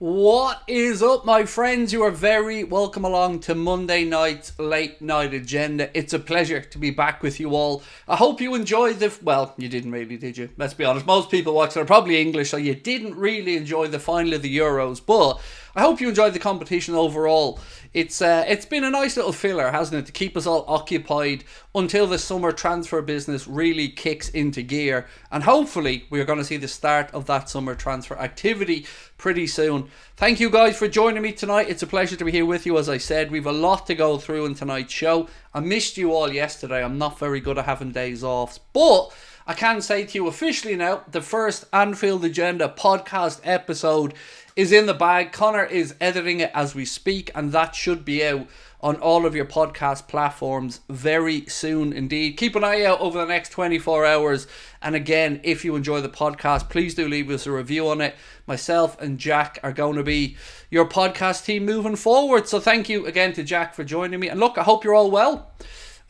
What is up, my friends? You are very welcome along to Monday night's late night agenda. It's a pleasure to be back with you all. I hope you enjoyed well, you didn't really, did you? Let's be honest. Most people watching are probably English, so you didn't really enjoy the final of the Euros, but I hope you enjoyed the competition overall. It's been a nice little filler, hasn't it, to keep us all occupied until the summer transfer business really kicks into gear. And hopefully we're going to see the start of that summer transfer activity pretty soon. Thank you guys for joining me tonight. It's a pleasure to be here with you. As I said, we've a lot to go through in tonight's show. I missed you all yesterday. I'm not very good at having days off, but I can say to you officially now, the first Anfield Agenda podcast episode is in the bag. Connor is editing it as we speak, and that should be out on all of your podcast platforms very soon indeed. Keep an eye out over the next 24 hours. And again, if you enjoy the podcast, please do leave us a review on it. Myself and Jack are going to be your podcast team moving forward. So thank you again to Jack for joining me. And look, I hope you're all well.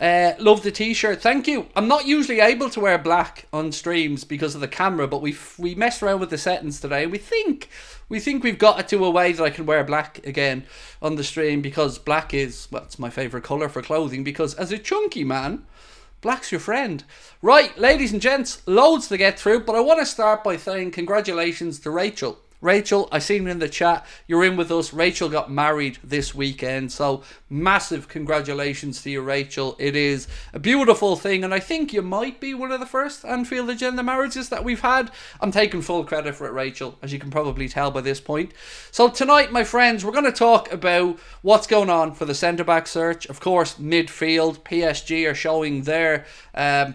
Love the t-shirt, thank you. I'm not usually able to wear black on streams because of the camera, but we messed around with the settings today, and we think we've got it to a way that I can wear black again on the stream, because black is, well, it's my favourite colour for clothing, because as a chunky man, black's your friend. Right, ladies and gents, loads to get through, but I want to start by saying congratulations to Rachel. Rachel, I seen in the chat, you're in with us. Rachel got married this weekend, so massive congratulations to you, Rachel. It is a beautiful thing, and I think you might be one of the first Anfield Agenda marriages that we've had. I'm taking full credit for it, Rachel, as you can probably tell by this point. So tonight, my friends, we're going to talk about what's going on for the centre-back search. Of course, midfield, PSG are showing their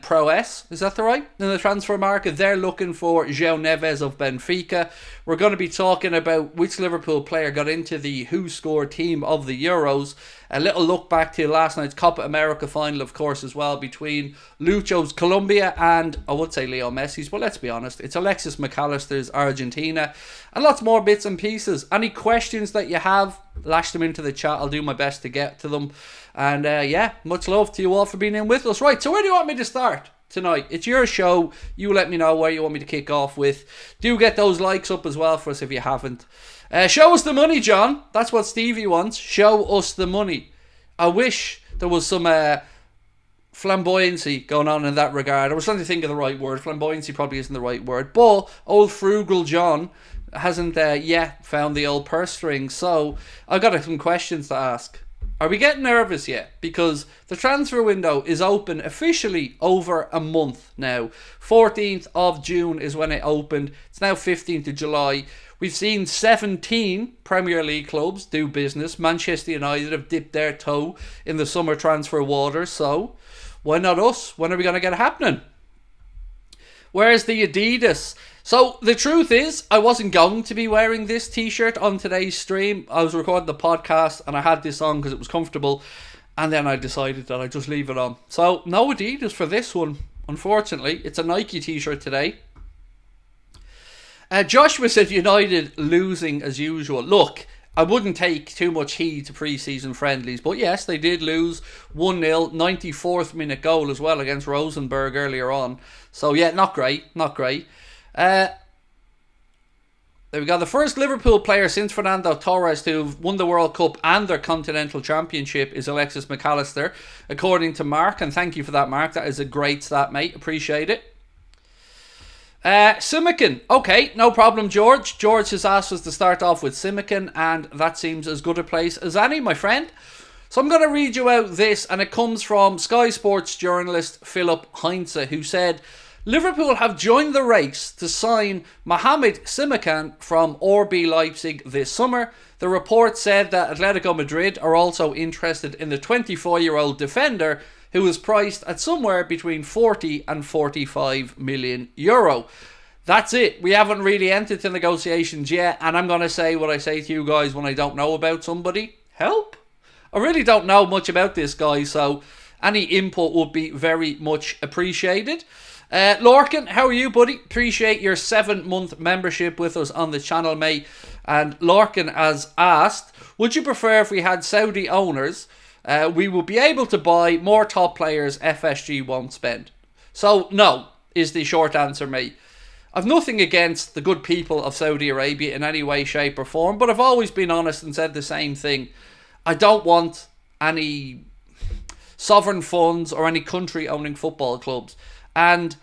prowess, is that the right? In the transfer market, they're looking for Joao Neves of Benfica. We're going to be talking about which Liverpool player got into the Who Scored team of the Euros. A little look back to last night's Copa America final, of course, as well, between Lucho's Colombia and, I would say, Leo Messi's, but let's be honest, it's Alexis McAllister's Argentina, and lots more bits and pieces. Any questions that you have, lash them into the chat. I'll do my best to get to them. And yeah, much love to you all for being in with us. Right, so where do you want me to start tonight? It's your show. You let me know where you want me to kick off with. Do get those likes up as well for us if you haven't. Show us the money, John. That's what Stevie wants. Show us the money. I wish there was some flamboyancy going on in that regard. I was trying to think of the right word. Flamboyancy probably isn't the right word. But old frugal John hasn't yet found the old purse string. So I've got some questions to ask. Are we getting nervous yet? Because the transfer window is open officially over a month now. 14th of June is when it opened. It's now 15th of July. We've seen 17 Premier League clubs do business. Manchester United have dipped their toe in the summer transfer waters. So why not us? When are we going to get it happening? Where's the Adidas? So the truth is, I wasn't going to be wearing this t-shirt on today's stream. I was recording the podcast and I had this on because it was comfortable, and then I decided that I'd just leave it on. So no Adidas for this one, unfortunately. It's a Nike t-shirt today. Joshua said United losing as usual. Look, I wouldn't take too much heed to pre-season friendlies, but yes, they did lose 1-0, 94th minute goal as well against Rosenberg earlier on. So yeah, not great, not great. There we go. The first Liverpool player since Fernando Torres to have won the World Cup and their Continental Championship is Alexis McAllister, according to Mark. And thank you for that, Mark. That is a great stat, mate. Appreciate it. Simican. Okay, no problem, George. George has asked us to start off with Simican, and that seems as good a place as any, my friend. So I'm going to read you out this, and it comes from Sky Sports journalist Philip Heinze, who said, Liverpool have joined the race to sign Mohamed Simican from RB Leipzig this summer. The report said that Atletico Madrid are also interested in the 24-year-old defender, who is priced at somewhere between 40 and 45 million euro. That's it. We haven't really entered the negotiations yet, and I'm going to say what I say to you guys when I don't know about somebody. Help? I really don't know much about this guy, so any input would be very much appreciated. Lorcan, how are you, buddy? Appreciate your 7-month membership with us on the channel, mate. And Lorcan has asked, would you prefer if we had Saudi owners? We will be able to buy more top players FSG won't spend. So, no, is the short answer, mate. I've nothing against the good people of Saudi Arabia in any way, shape or form, but I've always been honest and said the same thing. I don't want any sovereign funds or any country owning football clubs. And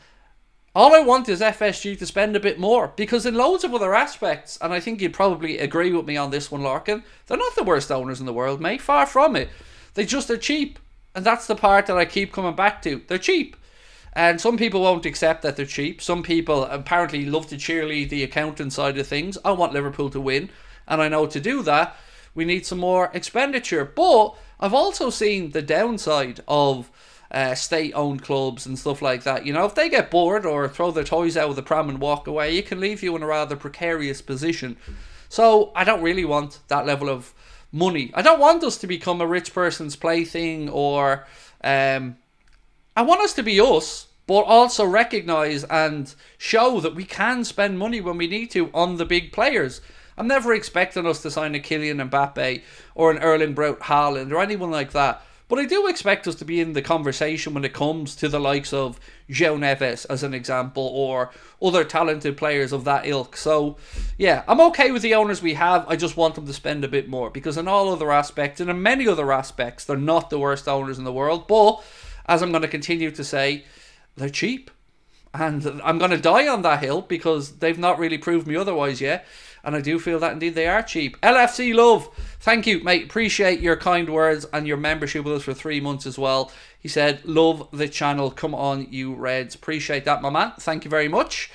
all I want is FSG to spend a bit more, because in loads of other aspects, and I think you'd probably agree with me on this one, Larkin, they're not the worst owners in the world, mate. Far from it. They just are cheap. And that's the part that I keep coming back to. They're cheap. And some people won't accept that they're cheap. Some people apparently love to cheerlead the accountant side of things. I want Liverpool to win. And I know to do that, we need some more expenditure. But I've also seen the downside of state-owned clubs and stuff like that. You know, if they get bored or throw their toys out of the pram and walk away, it can leave you in a rather precarious position. So I don't really want that level of money. I don't want us to become a rich person's plaything, or I want us to be us, but also recognise and show that we can spend money when we need to on the big players. I'm never expecting us to sign a Kylian Mbappe or an Erling Braut Haaland or anyone like that. But I do expect us to be in the conversation when it comes to the likes of Joao Neves, as an example, or other talented players of that ilk. So, yeah, I'm okay with the owners we have. I just want them to spend a bit more, because in all other aspects, and in many other aspects, they're not the worst owners in the world. But, as I'm going to continue to say, they're cheap. And I'm going to die on that hill, because they've not really proved me otherwise yet. And I do feel that indeed they are cheap. LFC Love, thank you, mate. Appreciate your kind words and your membership with us for 3 months as well. He said, love the channel. Come on, you Reds. Appreciate that, my man. Thank you very much.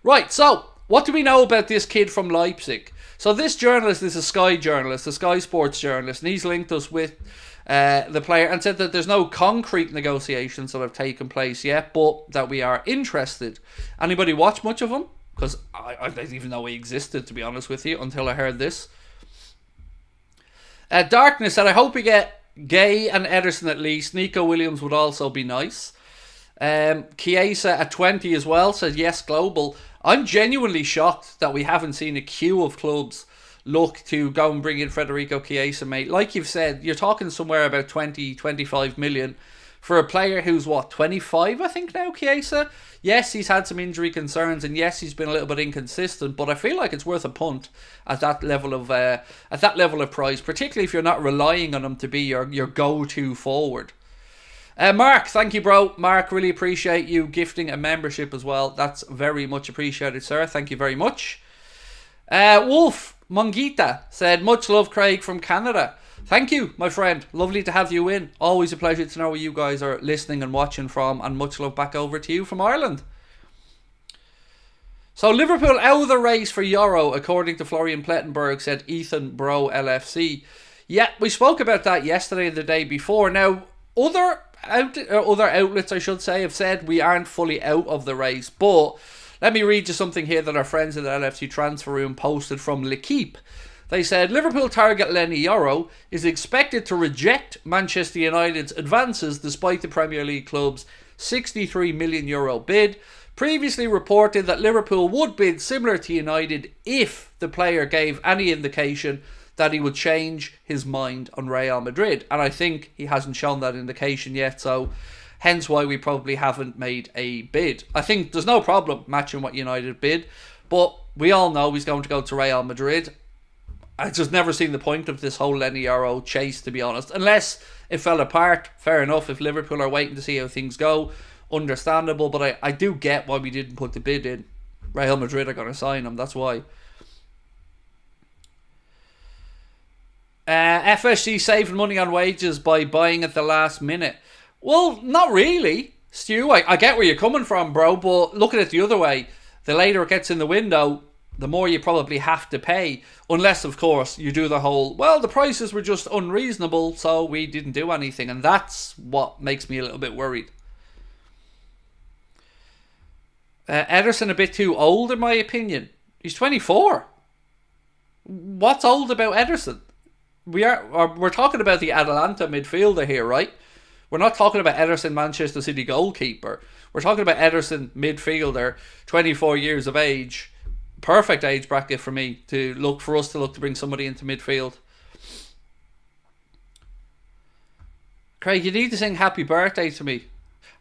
Right, so what do we know about this kid from Leipzig? So this journalist is a Sky journalist, a Sky Sports journalist, and he's linked us with the player and said that there's no concrete negotiations that have taken place yet, but that we are interested. Anybody watch much of him? Because I didn't even know he existed, to be honest with you, until I heard this. Darkness said, I hope we get Guehi and Ederson at least. Nico Williams would also be nice. Chiesa at 20 as well said, yes, global. I'm genuinely shocked that we haven't seen a queue of clubs look to go and bring in Federico Chiesa, mate. Like you've said, you're talking somewhere about 20, 25 million for a player who's, what, 25, I think now, Chiesa? Yes, he's had some injury concerns, and yes, he's been a little bit inconsistent, but I feel like it's worth a punt at that level of price, particularly if you're not relying on him to be your go-to forward. Mark, thank you, bro. Mark, really appreciate you gifting a membership as well. That's very much appreciated, sir. Thank you very much. Wolf Mongita said, much love, Craig, from Canada. Thank you, my friend. Lovely to have you in. Always a pleasure to know where you guys are listening and watching from, and much love back over to you from Ireland. So Liverpool out of the race for Yoro, according to Florian Plettenberg, said Ethan Bro LFC. Yeah, we spoke about that yesterday and the day before. Now, other outlets, I should say, have said we aren't fully out of the race, but let me read you something here that our friends at the LFC Transfer Room posted from L'Equipe. They said, Liverpool target Leny Yoro is expected to reject Manchester United's advances despite the Premier League club's €63 million bid. Previously reported that Liverpool would bid similar to United if the player gave any indication that he would change his mind on Real Madrid. And I think he hasn't shown that indication yet, so hence why we probably haven't made a bid. I think there's no problem matching what United bid, but we all know he's going to go to Real Madrid. I just never seen the point of this whole Leny Yoro chase, to be honest. Unless it fell apart, fair enough. If Liverpool are waiting to see how things go, understandable. But I do get why we didn't put the bid in. Real Madrid are going to sign him, that's why. FSG saving money on wages by buying at the last minute. Well, not really, Stu. I get where you're coming from, bro. But look at it the other way. The later it gets in the window, the more you probably have to pay. Unless, of course, you do the whole, well, the prices were just unreasonable, so we didn't do anything. And that's what makes me a little bit worried. Ederson a bit too old, in my opinion. He's 24. What's old about Ederson? We're talking about the Atalanta midfielder here, right? We're not talking about Ederson, Manchester City goalkeeper. We're talking about Ederson midfielder, 24 years of age. Perfect age bracket for me to look to bring somebody into midfield. Craig, you need to sing happy birthday to me.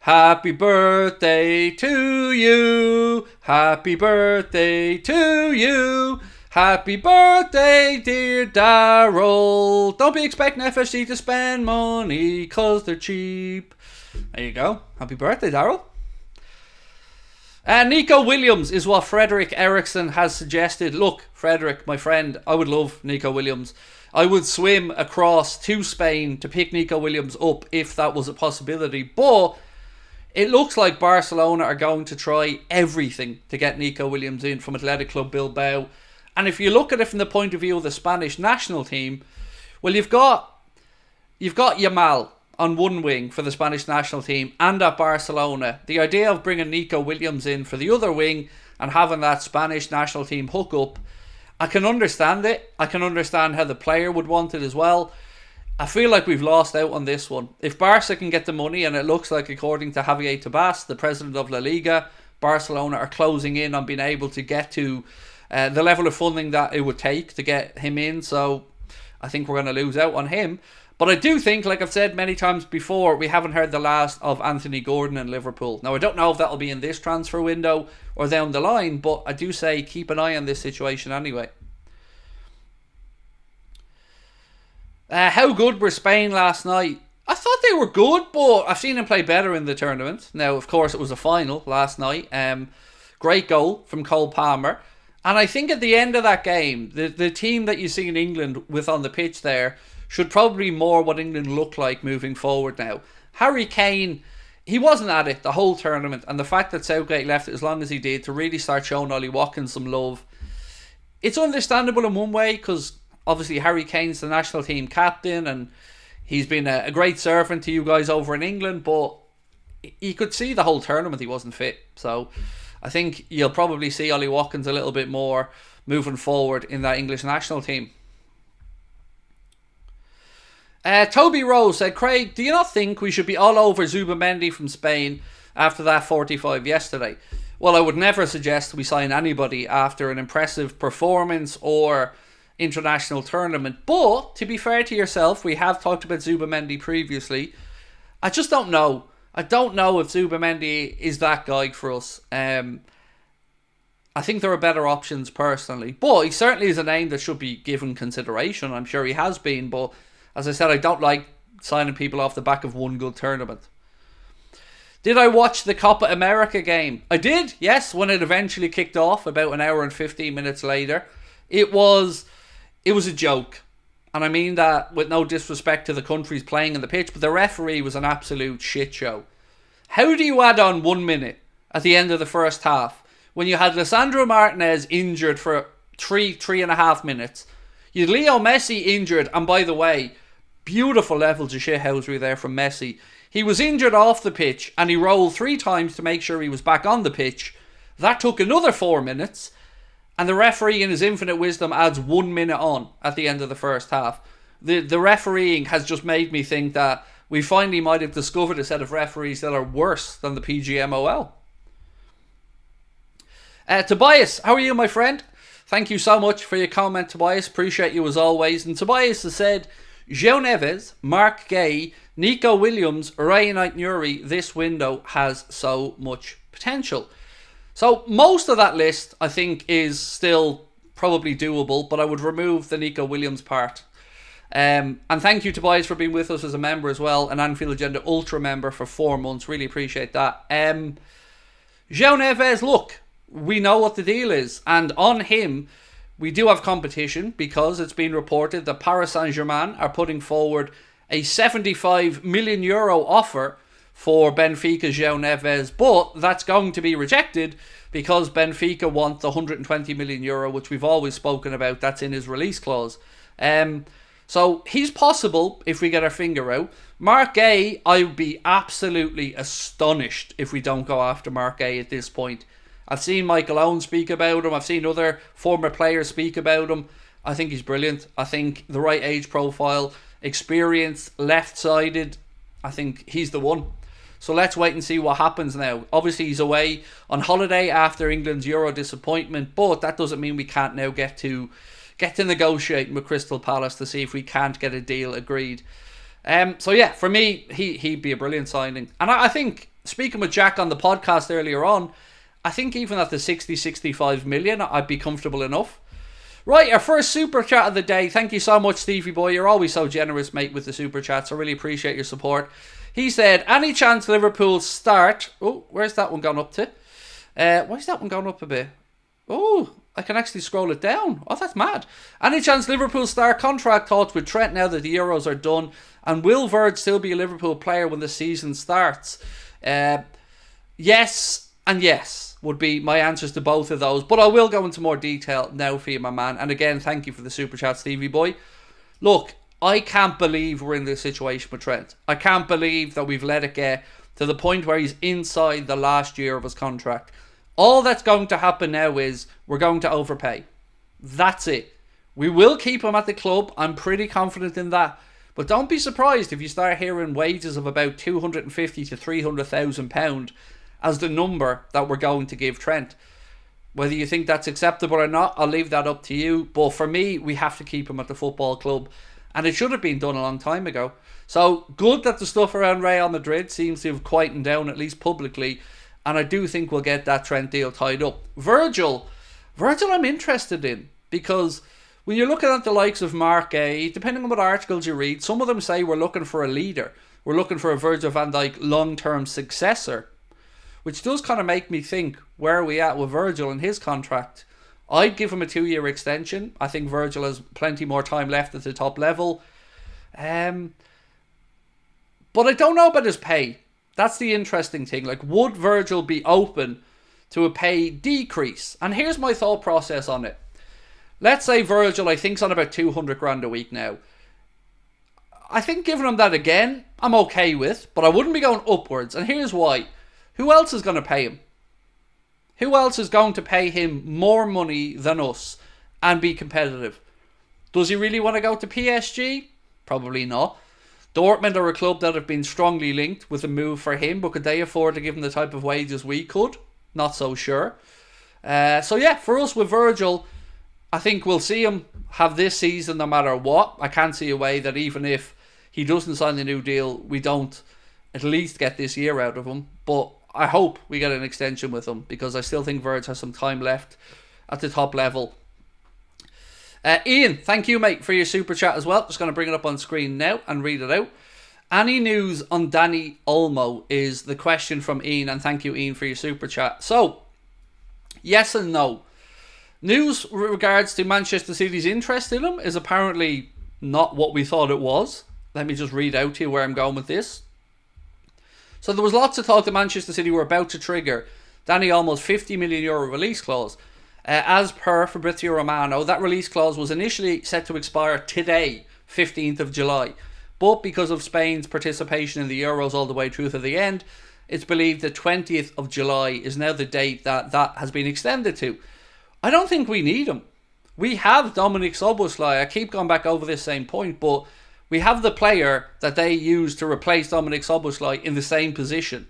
Happy birthday to you. Happy birthday to you. Happy birthday, dear Daryl. Don't be expecting FSG to spend money because they're cheap. There you go. Happy birthday, Daryl. Nico Williams is what Frederick Eriksson has suggested. Look, Frederick, my friend, I would love Nico Williams. I would swim across to Spain to pick Nico Williams up if that was a possibility. But it looks like Barcelona are going to try everything to get Nico Williams in from Athletic Club Bilbao. And if you look at it from the point of view of the Spanish national team, well, you've got Yamal on one wing for the Spanish national team and at Barcelona. The idea of bringing Nico Williams in for the other wing and having that Spanish national team hook up, I can understand it. I can understand how the player would want it as well. I feel like we've lost out on this one. If Barca can get the money, and it looks like, according to Javier Tebas, the president of La Liga, Barcelona are closing in on being able to get to the level of funding that it would take to get him in. So I think we're going to lose out on him. But I do think, like I've said many times before, we haven't heard the last of Anthony Gordon in Liverpool. Now, I don't know if that'll be in this transfer window or down the line, but I do say keep an eye on this situation anyway. How good were Spain last night? I thought they were good, but I've seen them play better in the tournament. Now, of course, it was a final last night. Great goal from Cole Palmer. And I think at the end of that game, the team that you see in England with on the pitch there should probably be more what England look like moving forward now. Harry Kane, he wasn't at it the whole tournament. And the fact that Southgate left it as long as he did to really start showing Ollie Watkins some love, it's understandable in one way because obviously Harry Kane's the national team captain and he's been a great servant to you guys over in England, but you could see the whole tournament he wasn't fit. So I think you'll probably see Ollie Watkins a little bit more moving forward in that English national team. Toby Rose said, Craig, do you not think we should be all over Zubamendi from Spain after that 45 yesterday? Well, I would never suggest we sign anybody after an impressive performance or international tournament. But, to be fair to yourself, we have talked about Zubamendi previously. I just don't know. I don't know if Zubamendi is that guy for us. I think there are better options personally. But he certainly is a name that should be given consideration. I'm sure he has been. But as I said, I don't like signing people off the back of one good tournament. Did I watch the Copa America game? I did, yes, when it eventually kicked off about an hour and 15 minutes later. It was a joke. And I mean that with no disrespect to the countries playing in the pitch, but the referee was an absolute shit show. How do you add on 1 minute at the end of the first half when you had Lisandro Martinez injured for three and a half minutes? You had Leo Messi injured, and by the way, beautiful levels of shithousery there from Messi. He was injured off the pitch and he rolled 3 times to make sure he was back on the pitch. That took another 4 minutes. And the referee, in his infinite wisdom, adds 1 minute on at the end of the first half. The refereeing has just made me think that we finally might have discovered a set of referees that are worse than the PGMOL. Tobias, how are you, my friend? Thank you so much for your comment, Tobias. Appreciate you as always. And Tobias has said, Joao Neves, Marc Guehi, Nico Williams, Ryan Knight-Nuri, this window has so much potential. So most of that list, I think, is still probably doable, but I would remove the Nico Williams part. And thank you, Tobias, for being with us as a member as well, an Anfield Agenda Ultra member for 4 months. Really appreciate that. Joao Neves, look, we know what the deal is. And on him, we do have competition because it's been reported that Paris Saint-Germain are putting forward a €75 million offer for Benfica's Joao Neves, but that's going to be rejected because Benfica want the €120 million, which we've always spoken about. That's in his release clause. So he's possible if we get our finger out. Marc Guehi, I would be absolutely astonished if we don't go after Marc Guehi at this point. I've seen Michael Owen speak about him. I've seen other former players speak about him. I think he's brilliant. I think the right age profile, experience, left-sided, I think he's the one. So let's wait and see what happens now. Obviously, he's away on holiday after England's Euro disappointment, but that doesn't mean we can't now get to negotiating with Crystal Palace to see if we can't get a deal agreed. So yeah, for me, he'd be a brilliant signing. And I think speaking with Jack on the podcast earlier on, I think even at the 60-65 million, I'd be comfortable enough. Right, our first super chat of the day. Thank you so much, Stevie boy. You're always so generous, mate, with the super chats. I really appreciate your support. He said, any chance Liverpool start... Oh, where's that one gone up to? Why is that one going up a bit? Oh, I can actually scroll it down. Oh, that's mad. Any chance Liverpool start contract talks with Trent now that the Euros are done? And will Berg still be a Liverpool player when the season starts? Yes and yes would be my answers to both of those. But I will go into more detail now for you, my man. And again, thank you for the super chat, Stevie boy. Look, I can't believe we're in this situation with Trent. I can't believe that we've let it get to the point where he's inside the last year of his contract. All that's going to happen now is we're going to overpay. That's it. We will keep him at the club. I'm pretty confident in that. But don't be surprised if you start hearing wages of about £250,000 to £300,000 as the number that we're going to give Trent. Whether you think that's acceptable or not, I'll leave that up to you. But for me, we have to keep him at the football club. And it should have been done a long time ago. So good that the stuff around Real Madrid seems to have quietened down, at least publicly. And I do think we'll get that Trent deal tied up. Virgil I'm interested in. Because when you're looking at the likes of Marc Guehi, depending on what articles you read, some of them say we're looking for a leader. We're looking for a Virgil van Dijk long-term successor. Which does kind of make me think, where are we at with Virgil and his contract? I'd give him a 2-year extension. I think Virgil has plenty more time left at the top level. But I don't know about his pay. That's the interesting thing. Like, would Virgil be open to a pay decrease? And here's my thought process on it. Let's say Virgil, I think, is on about 200 grand a week now. I think giving him that again, I'm okay with. But I wouldn't be going upwards. And here's why. Who else is going to pay him? Who else is going to pay him more money than us and be competitive? Does he really want to go to PSG? Probably not. Dortmund are a club that have been strongly linked with a move for him, but could they afford to give him the type of wages we could? Not so sure. So yeah, for us with Virgil, I think we'll see him have this season no matter what. I can't see a way that even if he doesn't sign the new deal, we don't at least get this year out of him. But I hope we get an extension with him, because I still think Virg has some time left at the top level. Ian, thank you, mate, for your super chat as well. Just going to bring it up on screen now and read it out. Any news on Dani Olmo is the question from Ian, and thank you, Ian, for your super chat. So, yes and no. News with regards to Manchester City's interest in him is apparently not what we thought it was. Let me just read out to you where I'm going with this. So there was lots of talk that Manchester City were about to trigger Dani Olmo's €50 million release clause. As per Fabrizio Romano, that release clause was initially set to expire today, 15th of July. But because of Spain's participation in the Euros all the way through to the end, it's believed the 20th of July is now the date that has been extended to. I don't think we need him. We have Dominic Szoboszlai. I keep going back over this same point, but we have the player that they use to replace Dominic Szoboszlai in the same position.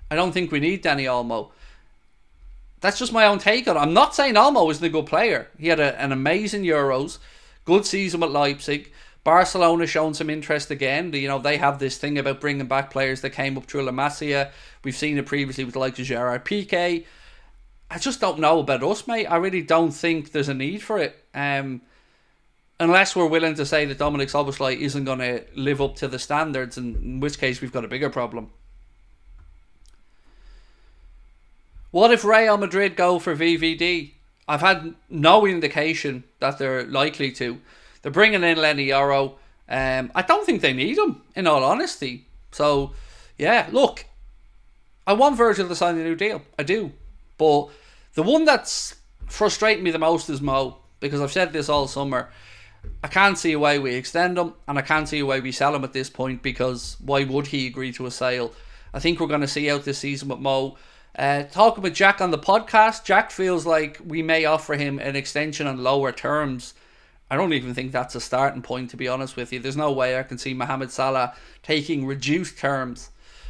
I don't think we need Dani Olmo. That's just my own take on it. I'm not saying Olmo isn't a good player. He had an amazing Euros, good season with Leipzig. Barcelona shown some interest again. You know, they have this thing about bringing back players that came up through La Masia. We've seen it previously with the likes of Gerard Piqué. I just don't know about us, mate. I really don't think there's a need for it. Unless we're willing to say that Dominic Szoboszlai isn't going to live up to the standards, in which case we've got a bigger problem. What if Real Madrid go for VVD? I've had no indication that they're likely to. They're bringing in Leny Yoro. I don't think they need him, in all honesty. So, yeah, look, I want Virgil to sign a new deal. I do. But the one that's frustrating me the most is Mo, because I've said this all summer. I can't see a way we extend him, and I can't see a way we sell him at this point, because why would he agree to a sale? I think we're going to see out this season with Mo. Talking with Jack on the podcast, Jack feels like we may offer him an extension on lower terms. I don't even think that's a starting point, to be honest with you. There's no way I can see Mohamed Salah taking reduced terms.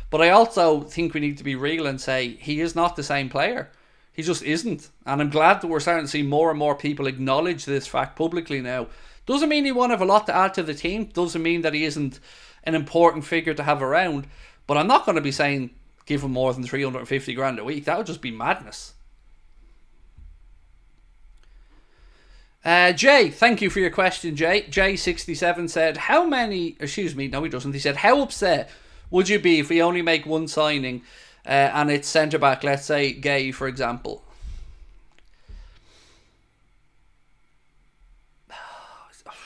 But I also think we need to be real and say he is not the same player. He just isn't. And I'm glad that we're starting to see more and more people acknowledge this fact publicly now. Doesn't mean he won't have a lot to add to the team. Doesn't mean that he isn't an important figure to have around. But I'm not going to be saying give him more than 350 grand a week. That would just be madness. Jay, thank you for your question, Jay. J67 said, how many... Excuse me, no he doesn't. He said, how upset would you be if we only make one signing and it's centre-back, let's say Guehi, for example?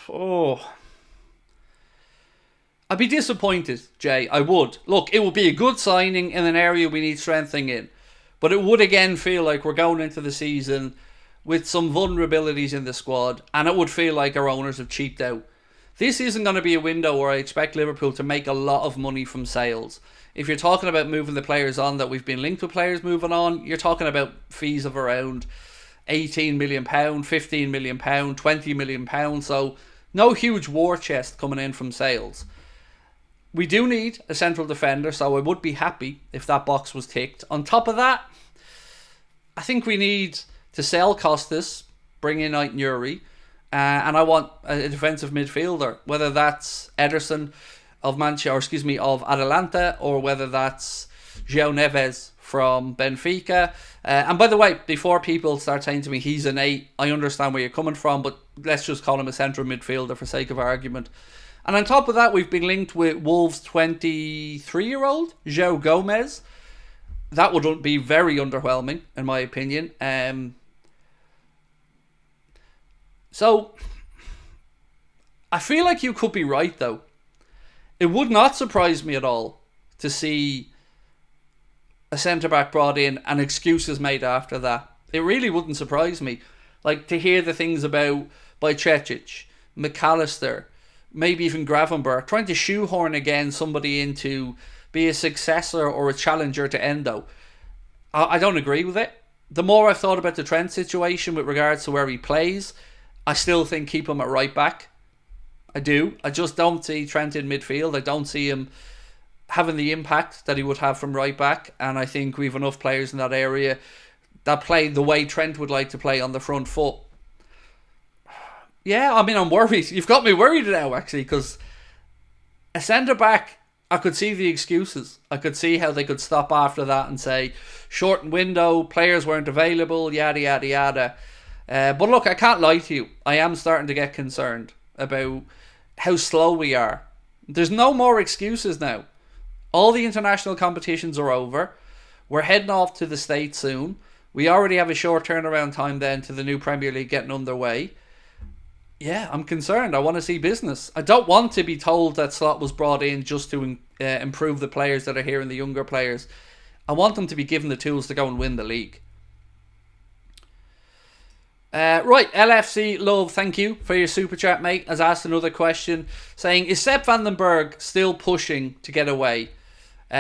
Oh... I'd be disappointed, Jay. I would. Look, it would be a good signing in an area we need strengthening in. But it would again feel like we're going into the season with some vulnerabilities in the squad. And it would feel like our owners have cheaped out. This isn't going to be a window where I expect Liverpool to make a lot of money from sales. If you're talking about moving the players on that we've been linked with players moving on, you're talking about fees of around £18 million, £15 million, £20 million. So no huge war chest coming in from sales. We do need a central defender, so I would be happy if that box was ticked. On top of that, I think we need to sell Costas, bring in ENQUIRIES, and I want a defensive midfielder, whether that's Ederson of of Atalanta, or whether that's Joao Neves from Benfica. And by the way, before people start saying to me he's an 8, I understand where you're coming from, but let's just call him a central midfielder for sake of argument. And on top of that, we've been linked with Wolves' 23-year-old, Joao Gomez. That would be very underwhelming, in my opinion. So, I feel like you could be right, though. It would not surprise me at all to see a centre-back brought in and excuses made after that. It really wouldn't surprise me. Like, to hear the things about Bajcetic, McAllister, maybe even Gravenberch, trying to shoehorn again somebody in to be a successor or a challenger to Endo. I don't agree with it. The more I've thought about the Trent situation with regards to where he plays, I still think keep him at right back. I do. I just don't see Trent in midfield. I don't see him having the impact that he would have from right back, and I think we've enough players in that area that play the way Trent would like to play on the front foot. Yeah, I mean, I'm worried. You've got me worried now, actually, because a centre-back, I could see the excuses. I could see how they could stop after that and say, shortened window, players weren't available, yada, yada, yada. But look, I can't lie to you. I am starting to get concerned about how slow we are. There's no more excuses now. All the international competitions are over. We're heading off to the States soon. We already have a short turnaround time then to the new Premier League getting underway. Yeah, I'm concerned. I want to see business. I don't want to be told that Slot was brought in just to improve the players that are here and the younger players. I want them to be given the tools to go and win the league. Right, LFC Love, thank you for your super chat, mate. Has asked another question saying, is Sepp van den Berg still pushing to get away?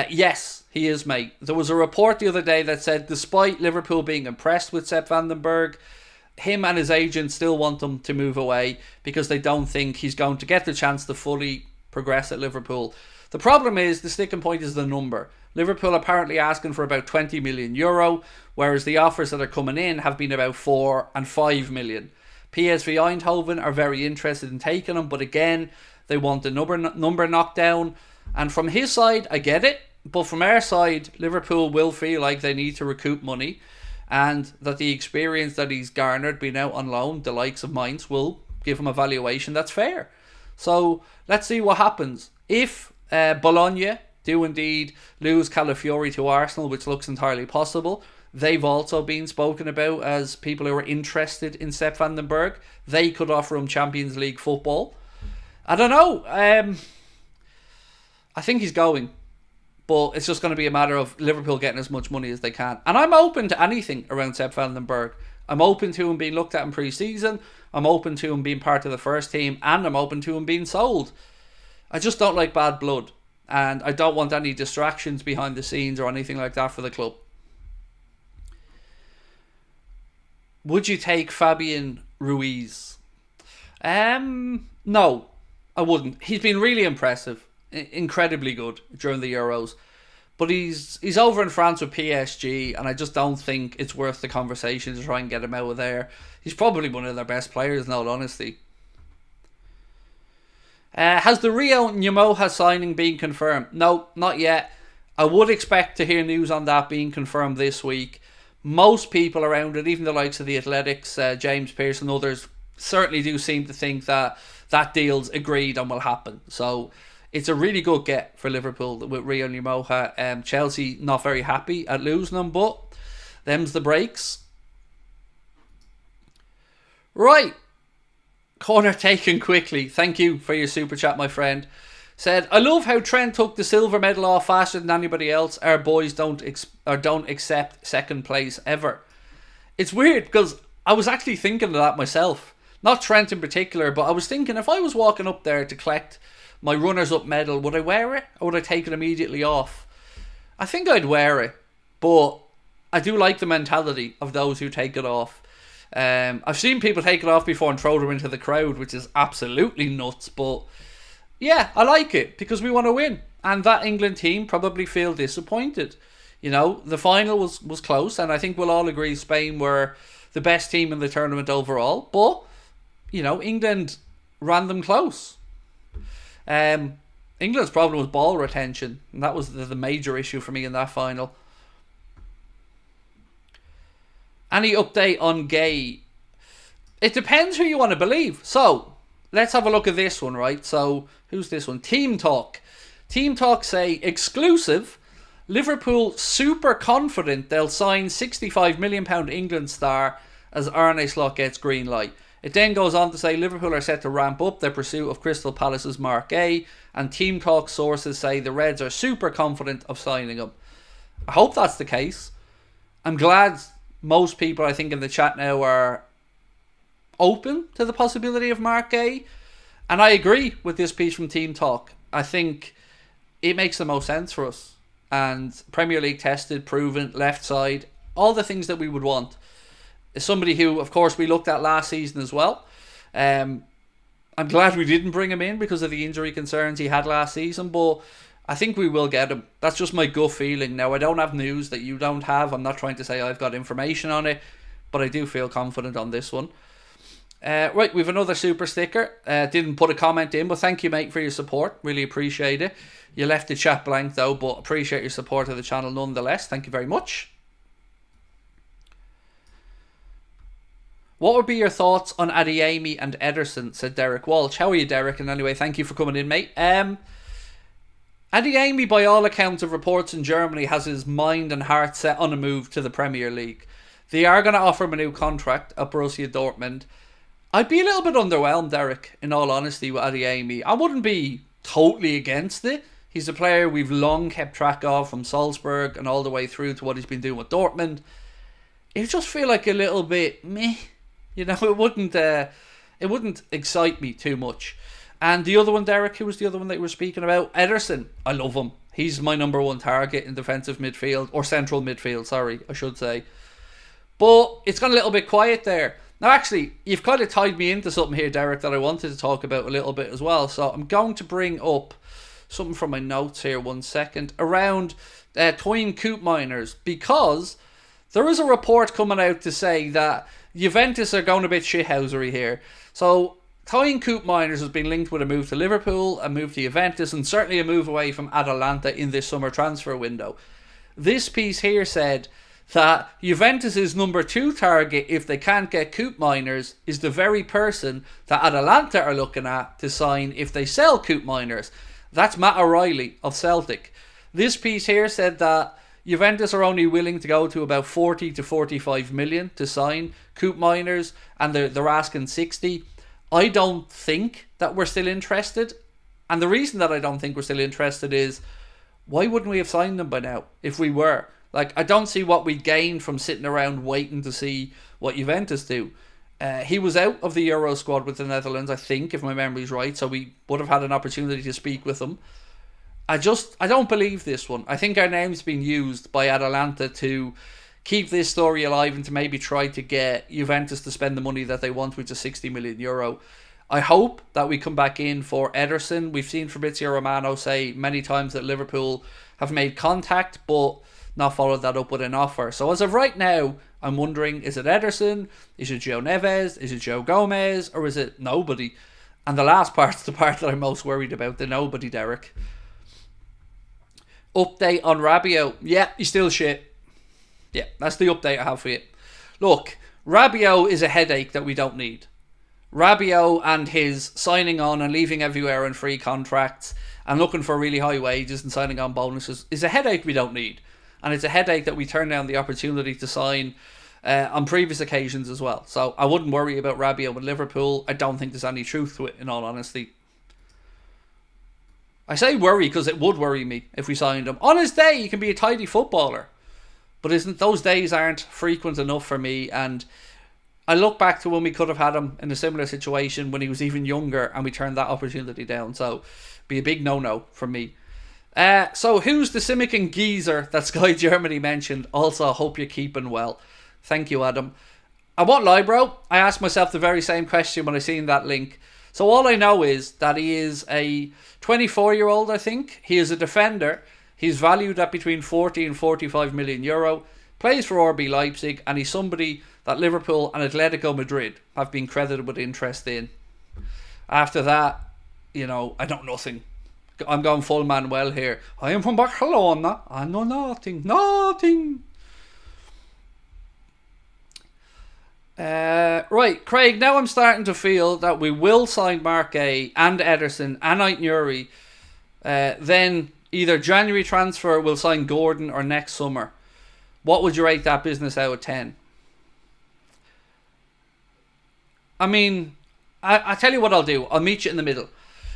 Yes, he is, mate. There was a report the other day that said despite Liverpool being impressed with Sepp van den Berg, him and his agent still want him to move away because they don't think he's going to get the chance to fully progress at Liverpool. The problem is, the sticking point is the number. Liverpool apparently asking for about €20 million, whereas the offers that are coming in have been about 4 and 5 million. PSV Eindhoven are very interested in taking him, but again, they want the number knocked down. And from his side, I get it, but from our side, Liverpool will feel like they need to recoup money, and that the experience that he's garnered being out on loan, the likes of Mainz, will give him a valuation that's fair. So let's see what happens. If Bologna do indeed lose Calafiori to Arsenal, which looks entirely possible, they've also been spoken about as people who are interested in Sepp van den Berg. They could offer him Champions League football. I don't know. I think he's going. But it's just going to be a matter of Liverpool getting as much money as they can. And I'm open to anything around Sepp van den Berg. I'm open to him being looked at in pre-season. I'm open to him being part of the first team. And I'm open to him being sold. I just don't like bad blood. And I don't want any distractions behind the scenes or anything like that for the club. Would you take Fabian Ruiz? No, I wouldn't. He's been really impressive. Incredibly good during the Euros, but he's over in France with PSG, and I just don't think it's worth the conversation to try and get him out of there. He's probably one of their best players, in all honesty. Has the Rio Nyamoha signing been confirmed? No, not yet. I would expect to hear news on that being confirmed this week. Most people around it, even the likes of the Athletics, James Pearce and others, certainly do seem to think that that deal's agreed and will happen. So it's a really good get for Liverpool with Rio Limoja. Chelsea not very happy at losing them, but them's the breaks. Right. Corner taken quickly. Thank you for your super chat, my friend. Said, I love how Trent took the silver medal off faster than anybody else. Our boys don't accept second place ever. It's weird because I was actually thinking of that myself. Not Trent in particular, but I was thinking if I was walking up there to collect my runners-up medal, would I wear it or would I take it immediately off? I think I'd wear it, but I do like the mentality of those who take it off. I've seen people take it off before and throw them into the crowd, which is absolutely nuts, but yeah, I like it because we want to win. And that England team probably feel disappointed. You know, the final was close, and I think we'll all agree Spain were the best team in the tournament overall. But, you know, England ran them close. England's problem was ball retention, and that was the major issue for me in that final. Any update on Guehi? It depends who you want to believe. So, let's have a look at this one, right? So, who's this one? Team Talk. Team Talk say, exclusive, Liverpool super confident they'll sign £65 million England star as Arne Slot gets green light. It then goes on to say Liverpool are set to ramp up their pursuit of Crystal Palace's Marc Guehi, and Team Talk sources say the Reds are super confident of signing him. I hope that's the case. I'm glad most people, I think, in the chat now are open to the possibility of Marc Guehi. And I agree with this piece from Team Talk. I think it makes the most sense for us. And Premier League tested, proven, left side, all the things that we would want. Is somebody who, of course, we looked at last season as well. I'm glad we didn't bring him in because of the injury concerns he had last season, but I think we will get him. That's just my gut feeling. Now, I don't have news that you don't have. I'm not trying to say I've got information on it, but I do feel confident on this one. Right, we've another super sticker. Didn't put a comment in, but thank you, mate, for your support. Really appreciate it. You left the chat blank though, but appreciate your support of the channel nonetheless. Thank you very much. What would be your thoughts on Adeyemi and Ederson? Said Derek Walsh. How are you, Derek? And anyway, thank you for coming in, mate. Adeyemi, by all accounts of reports in Germany, has his mind and heart set on a move to the Premier League. They are going to offer him a new contract at Borussia Dortmund. I'd be a little bit underwhelmed, Derek, in all honesty, with Adeyemi. I wouldn't be totally against it. He's a player we've long kept track of from Salzburg and all the way through to what he's been doing with Dortmund. It would just feel like a little bit meh. You know, it wouldn't excite me too much. And the other one, Derek, who was the other one that you were speaking about? Ederson. I love him. He's my number one target in defensive midfield, or central midfield, sorry, I should say. But it's gone a little bit quiet there. Now, actually, you've kind of tied me into something here, Derek, that I wanted to talk about a little bit as well. So I'm going to bring up something from my notes here, 1 second, around Toyin Koopmeiners, because there is a report coming out to say that Juventus are going a bit shithousery here. So Toyin Koopmeiners has been linked with a move to Liverpool, a move to Juventus, and certainly a move away from Atalanta in this summer transfer window. This piece here said that Juventus' number 2 target, if they can't get Koopmeiners, is the very person that Atalanta are looking at to sign if they sell Koopmeiners. That's Matt O'Reilly of Celtic. This piece here said that Juventus are only willing to go to about 40 to 45 million to sign Koopmeiners, and they're asking 60. I don't think that we're still interested. And the reason that I don't think we're still interested is, why wouldn't we have signed them by now if we were? Like, I don't see what we'd gain from sitting around waiting to see what Juventus do. He was out of the Euro squad with the Netherlands, I think, if my memory's right, so we would have had an opportunity to speak with him. I don't believe this one. I think our name's been used by Atalanta to keep this story alive and to maybe try to get Juventus to spend the money that they want, which is €60 million. I hope that we come back in for Ederson. We've seen Fabrizio Romano say many times that Liverpool have made contact, but not followed that up with an offer. So as of right now, I'm wondering, is it Ederson? Is it Joao Neves? Is it Joe Gomez? Or is it nobody? And the last part's the part that I'm most worried about, the nobody, Derek. Update on Rabiot. Yeah, he's still shit. Yeah, that's the update I have for you. Look, Rabiot is a headache that we don't need. Rabiot and his signing on and leaving everywhere on free contracts and looking for really high wages and signing on bonuses is a headache we don't need. And it's a headache that we turned down the opportunity to sign on previous occasions as well. So I wouldn't worry about Rabiot with Liverpool. I don't think there's any truth to it, in all honesty. I say worry because it would worry me if we signed him. On his day, he can be a tidy footballer. But those days aren't frequent enough for me. And I look back to when we could have had him in a similar situation when he was even younger and we turned that opportunity down. So, be a big no-no for me. So, who's the Simican geezer that Sky Germany mentioned? Also, hope you're keeping well. Thank you, Adam. I won't lie, bro. I asked myself the very same question when I seen that link. So, all I know is that he is a 24-year-old, I think. He is a defender. He's valued at between 40 and 45 million euro. Plays for RB Leipzig. And he's somebody that Liverpool and Atletico Madrid have been credited with interest in. After that, I know nothing. I'm going full Manuel here. I am from Barcelona. I know nothing. Nothing. Right, Craig, now I'm starting to feel that we will sign Marc Guehi and Ederson and Aitnuri. Then either January transfer will sign Gordon or next summer. What would you rate that business out of 10? I mean, I tell you what I'll do. I'll meet you in the middle.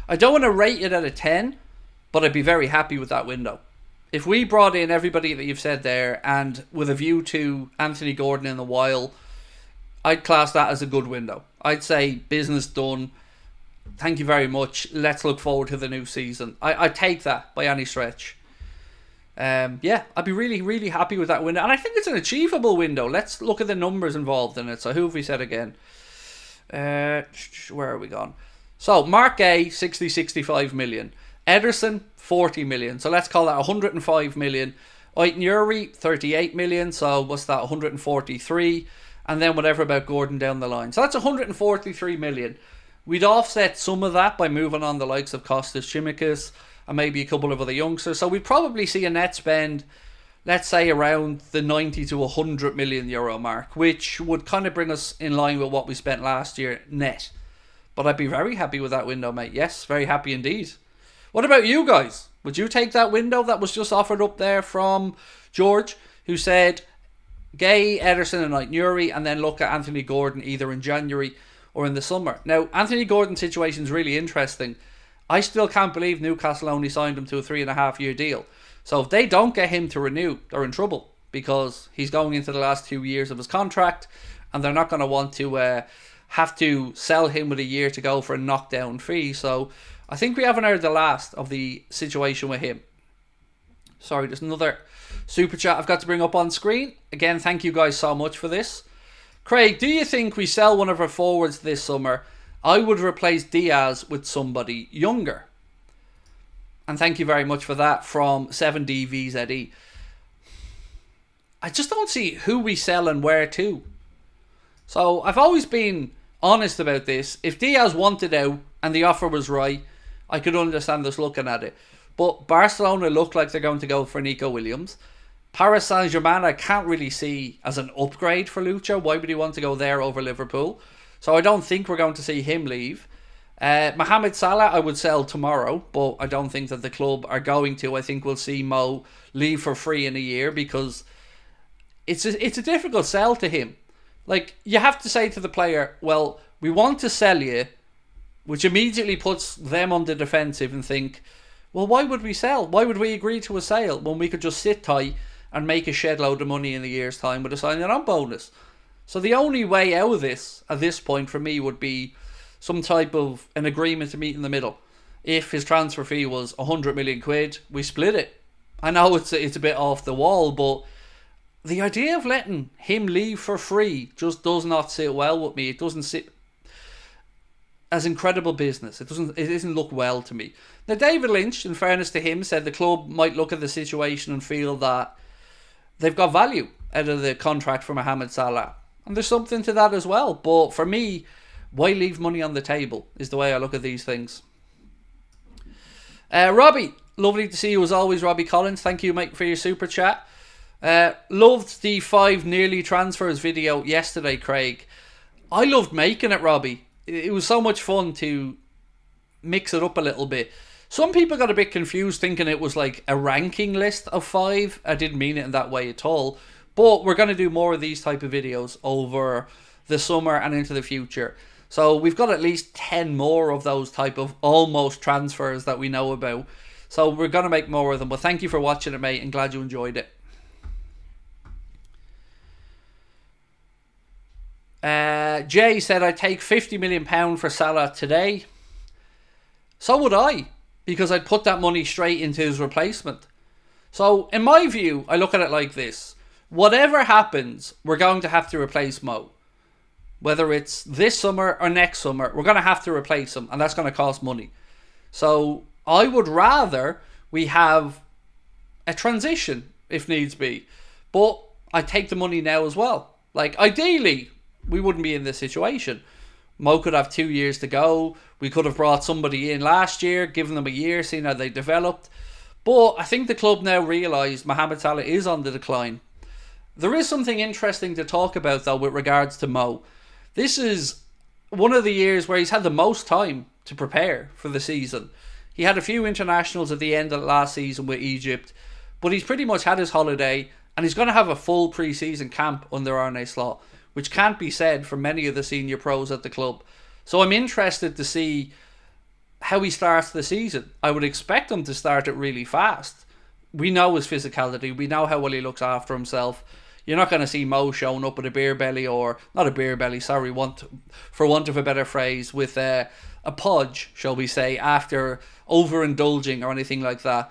I don't want to rate it out of 10, but I'd be very happy with that window. If we brought in everybody that you've said there and with a view to Anthony Gordon in a while, I'd class that as a good window. I'd say business done. Thank you very much. Let's look forward to the new season. I'd take that by any stretch. Yeah, I'd be really, really happy with that window. And I think it's an achievable window. Let's look at the numbers involved in it. So who have we said again? Where are we gone? So, Marc Guehi, 60-65 million. Ederson, 40 million. So let's call that 105 million. Aitnuri, 38 million. So what's that? 143. And then whatever about Gordon down the line. So that's 143 million. We'd offset some of that by moving on the likes of Kostas Tsimikas and maybe a couple of other youngsters. So we'd probably see a net spend, let's say around the 90 to 100 million euro mark, which would kind of bring us in line with what we spent last year net. But I'd be very happy with that window, mate. Yes, very happy indeed. What about you guys? Would you take that window that was just offered up there from George, who said Guehi, Ederson and Aitnuri, and then look at Anthony Gordon either in January or in the summer? Now, Anthony Gordon's situation is really interesting. I still can't believe Newcastle only signed him to a 3.5-year deal. So if they don't get him to renew, they're in trouble because he's going into the last 2 years of his contract and they're not going to want to have to sell him with a year to go for a knockdown fee. So I think we haven't heard the last of the situation with him. Sorry, there's another super chat I've got to bring up on screen. Again, thank you guys so much for this. Craig, do you think we sell one of our forwards this summer? I would replace Diaz with somebody younger. And thank you very much for that from 7DVZE. I just don't see who we sell and where to. So I've always been honest about this. If Diaz wanted out and the offer was right, I could understand us looking at it. But Barcelona look like they're going to go for Nico Williams. Paris Saint-Germain I can't really see as an upgrade for Lucha. Why would he want to go there over Liverpool? So I don't think we're going to see him leave. Mohamed Salah I would sell tomorrow, but I don't think that the club are going to. I think we'll see Mo leave for free in a year because it's a difficult sell to him. Like, you have to say to the player, well, we want to sell you, which immediately puts them on the defensive and think, well, why would we sell? Why would we agree to a sale when we could just sit tight and make a shed load of money in a year's time with a signing on bonus? So the only way out of this, at this point for me, would be some type of an agreement to meet in the middle. If his transfer fee was 100 million quid, we split it. I know it's a bit off the wall, but the idea of letting him leave for free just does not sit well with me. It doesn't sit as incredible business. It doesn't look well to me. Now, David Lynch, in fairness to him, said the club might look at the situation and feel that they've got value out of the contract for Mohamed Salah. And there's something to that as well. But for me, why leave money on the table is the way I look at these things. Robbie, Lovely to see you as always, Robbie Collins. Thank you, mate, for your super chat. Loved the 5 nearly transfers video yesterday, Craig. I loved making it, Robbie. It was so much fun to mix it up a little bit. Some people got a bit confused thinking it was like a ranking list of 5. I didn't mean it in that way at all. But we're going to do more of these type of videos over the summer and into the future. So we've got at least 10 more of those type of almost transfers that we know about. So we're going to make more of them. But thank you for watching it, mate, and glad you enjoyed it. Jay said, I'd take £50 million for Salah today. So would I, because I'd put that money straight into his replacement. So in my view, I look at it like this. Whatever happens, we're going to have to replace Mo. Whether it's this summer or next summer, we're going to have to replace him, and that's going to cost money. So I would rather we have a transition, if needs be. But I take the money now as well. Like, ideally, we wouldn't be in this situation. Mo could have 2 years to go. We could have brought somebody in last year, given them a year, seeing how they developed. But I think the club now realised Mohamed Salah is on the decline. There is something interesting to talk about, though, with regards to Mo. This is one of the years where he's had the most time to prepare for the season. He had a few internationals at the end of last season with Egypt, but he's pretty much had his holiday, and he's going to have a full pre-season camp under Arne Slot, which can't be said for many of the senior pros at the club. So I'm interested to see how he starts the season. I would expect him to start it really fast. We know his physicality. We know how well he looks after himself. You're not going to see Mo showing up with a beer belly, or not a beer belly, sorry, for want of a better phrase, with a podge, shall we say, after overindulging or anything like that.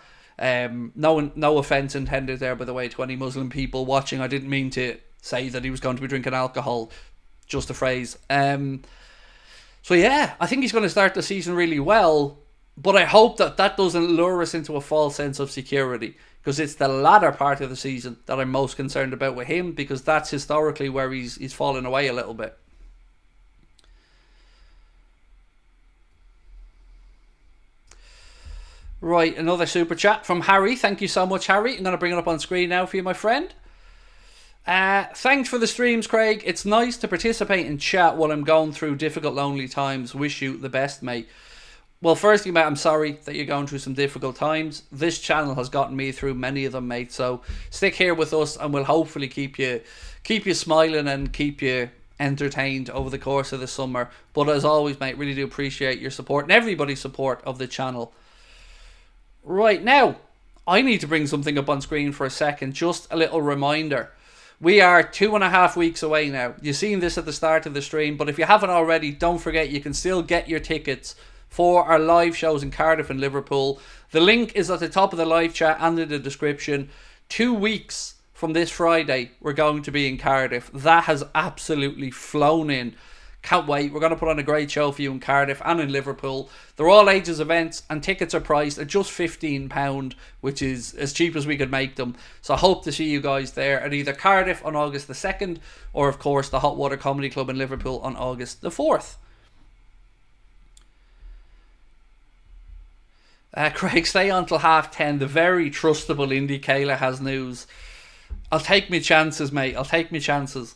No offence intended there, by the way, to any Muslim people watching. I didn't mean to say that he was going to be drinking alcohol, just a phrase. So yeah, I think he's going to start the season really well, but I hope that that doesn't lure us into a false sense of security, because it's the latter part of the season that I'm most concerned about with him, because that's historically where he's fallen away a little bit. Right, another super chat from Harry. Thank you so much, Harry. I'm going to bring it up on screen now for you, my friend. Thanks for the streams, Craig. It's nice to participate in chat while I'm going through difficult, lonely times. Wish you the best, mate. Well, firstly, mate, I'm sorry that you're going through some difficult times. This channel has gotten me through many of them, mate. So stick here with us, and we'll hopefully keep you smiling and keep you entertained over the course of the summer. But as always, mate, really do appreciate your support and everybody's support of the channel. Right, now, I need to bring something up on screen for a second. Just a little reminder. We are 2.5 weeks away now. You've seen this at the start of the stream, but if you haven't already, don't forget you can still get your tickets for our live shows in Cardiff and Liverpool. The link is at the top of the live chat and in the description. 2 weeks from this Friday, we're going to be in Cardiff. That has absolutely flown in. Can't wait. We're going to put on a great show for you in Cardiff and in Liverpool. They're all ages events, and tickets are priced at just £15, which is as cheap as we could make them. So I hope to see you guys there at either Cardiff on August the 2nd, or of course the Hot Water Comedy Club in Liverpool on August the 4th. Craig, stay on till 10:30. The very trustable Indy Kayla has news. I'll take me chances, mate. I'll take me chances.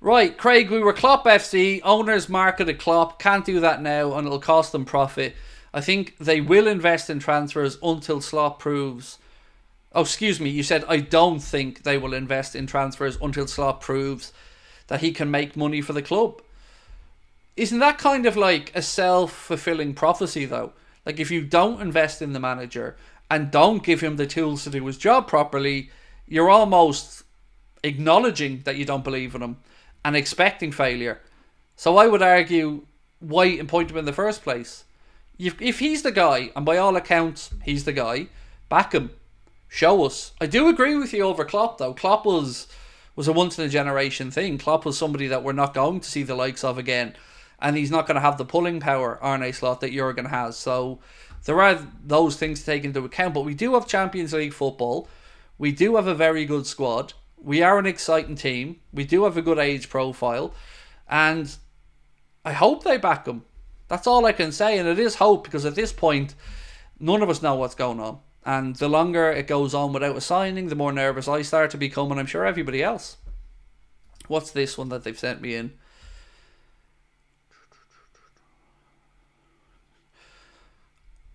Right, Craig, we were Klopp FC. Owners marketed Klopp. Can't do that now, and it'll cost them profit. I think they will invest in transfers until Slot proves... Oh, excuse me. You said, I don't think they will invest in transfers until Slot proves that he can make money for the club. Isn't that kind of like a self-fulfilling prophecy, though? Like, if you don't invest in the manager and don't give him the tools to do his job properly, you're almost acknowledging that you don't believe in him and expecting failure. So I would argue, why appoint him in the first place? If he's the guy, and by all accounts he's the guy, back him. Show us. I do agree with you over Klopp, though. Klopp was a once-in-a-generation thing. Klopp was somebody that we're not going to see the likes of again. And he's not going to have the pulling power, Arne Slot, that Jurgen has. So there are those things to take into account. But we do have Champions League football. We do have a very good squad. We are an exciting team. We do have a good age profile. And I hope they back him. That's all I can say. And it is hope, because at this point, None of us know what's going on. And the longer it goes on without a signing, the more nervous I start to become, and I'm sure everybody else. What's this one that they've sent me in?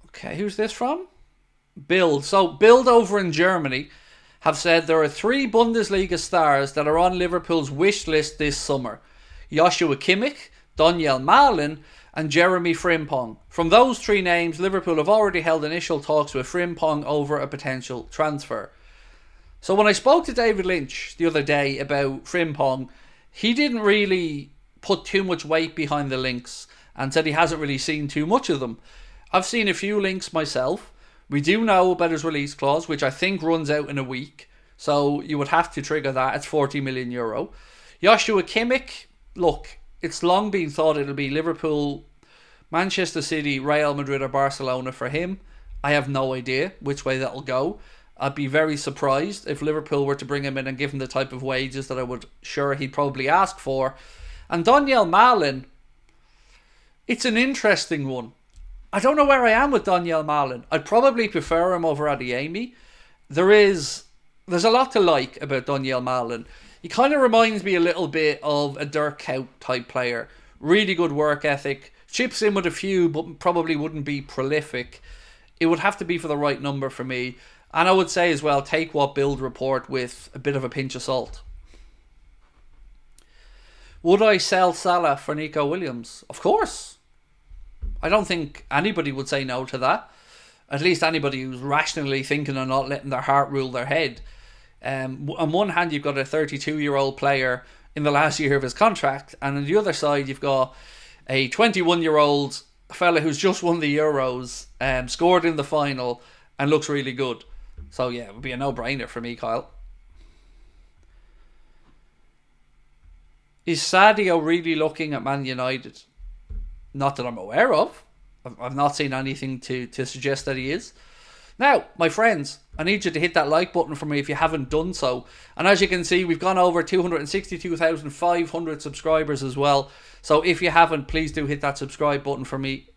Okay, who's this from? Bild. So, Bild over in Germany have said there are 3 Bundesliga stars that are on Liverpool's wish list this summer. Joshua Kimmich, Daniel Mahlen, and Jeremy Frimpong. From those 3 names, Liverpool have already held initial talks with Frimpong over a potential transfer. So when I spoke to David Lynch the other day about Frimpong, he didn't really put too much weight behind the links and said he hasn't really seen too much of them. I've seen a few links myself. We do know about his release clause, which I think runs out in a week. So you would have to trigger that. It's €40 million. Joshua Kimmich, look, it's long been thought it'll be Liverpool, Manchester City, Real Madrid or Barcelona for him. I have no idea which way that'll go. I'd be very surprised if Liverpool were to bring him in and give him the type of wages that I would sure he'd probably ask for. And Daniel Mahlen, it's an interesting one. I don't know where I am with Daniel Mahlen. I'd probably prefer him over Adeyemi. There's a lot to like about Daniel Mahlen. He kind of reminds me a little bit of a Dirk Kuyt type player. Really good work ethic. Chips in with a few, but probably wouldn't be prolific. It would have to be for the right number for me. And I would say as well, take what Bild report with a bit of a pinch of salt. Would I sell Salah for Nico Williams? Of course. I don't think anybody would say no to that. At least anybody who's rationally thinking and not letting their heart rule their head. On one hand, you've got a 32-year-old player in the last year of his contract, and on the other side, you've got a 21-year-old fella who's just won the Euros, scored in the final, and looks really good. So yeah, it would be a no-brainer for me, Kyle. Is Sadio really looking at Man United? Not that I'm aware of. I've not seen anything to suggest that he is. Now, my friends, I need you to hit that like button for me if you haven't done so. And as you can see, we've gone over 262,500 subscribers as well. So if you haven't, please do hit that subscribe button for me.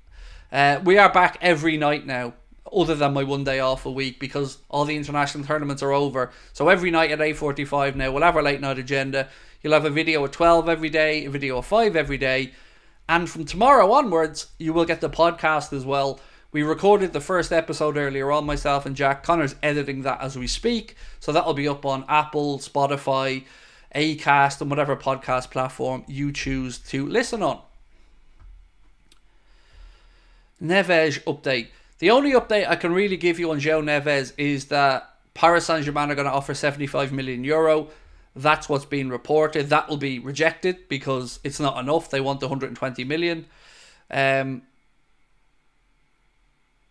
We are back every night now, other than my one day off a week, because all the international tournaments are over. So every night at 8:45 now, we'll have our late night agenda. You'll have a video at 12 every day, a video at 5 every day. And from tomorrow onwards, you will get the podcast as well. We recorded the first episode earlier on, myself and Jack. Connor's editing that as we speak. So that'll be up on Apple, Spotify, Acast, and whatever podcast platform you choose to listen on. Neves update. The only update I can really give you on Joao Neves is that Paris Saint-Germain are going to offer €75 million. That's what's being reported. That will be rejected because it's not enough. They want 120 million.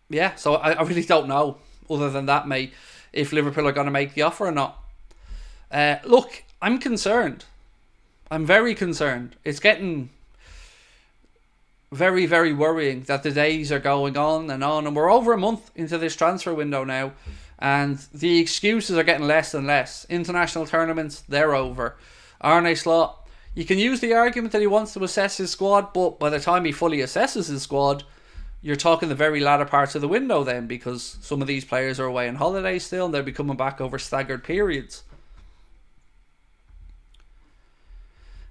Yeah, so I really don't know, other than that, mate, if Liverpool are going to make the offer or not. Look, I'm concerned. I'm very concerned. It's getting very, very worrying that the days are going on, and we're over a month into this transfer window now. And the excuses are getting less and less. International tournaments, they're over. Arne Slot, you can use the argument that he wants to assess his squad, but by the time he fully assesses his squad, you're talking the very latter parts of the window then, because some of these players are away on holiday still, and they'll be coming back over staggered periods.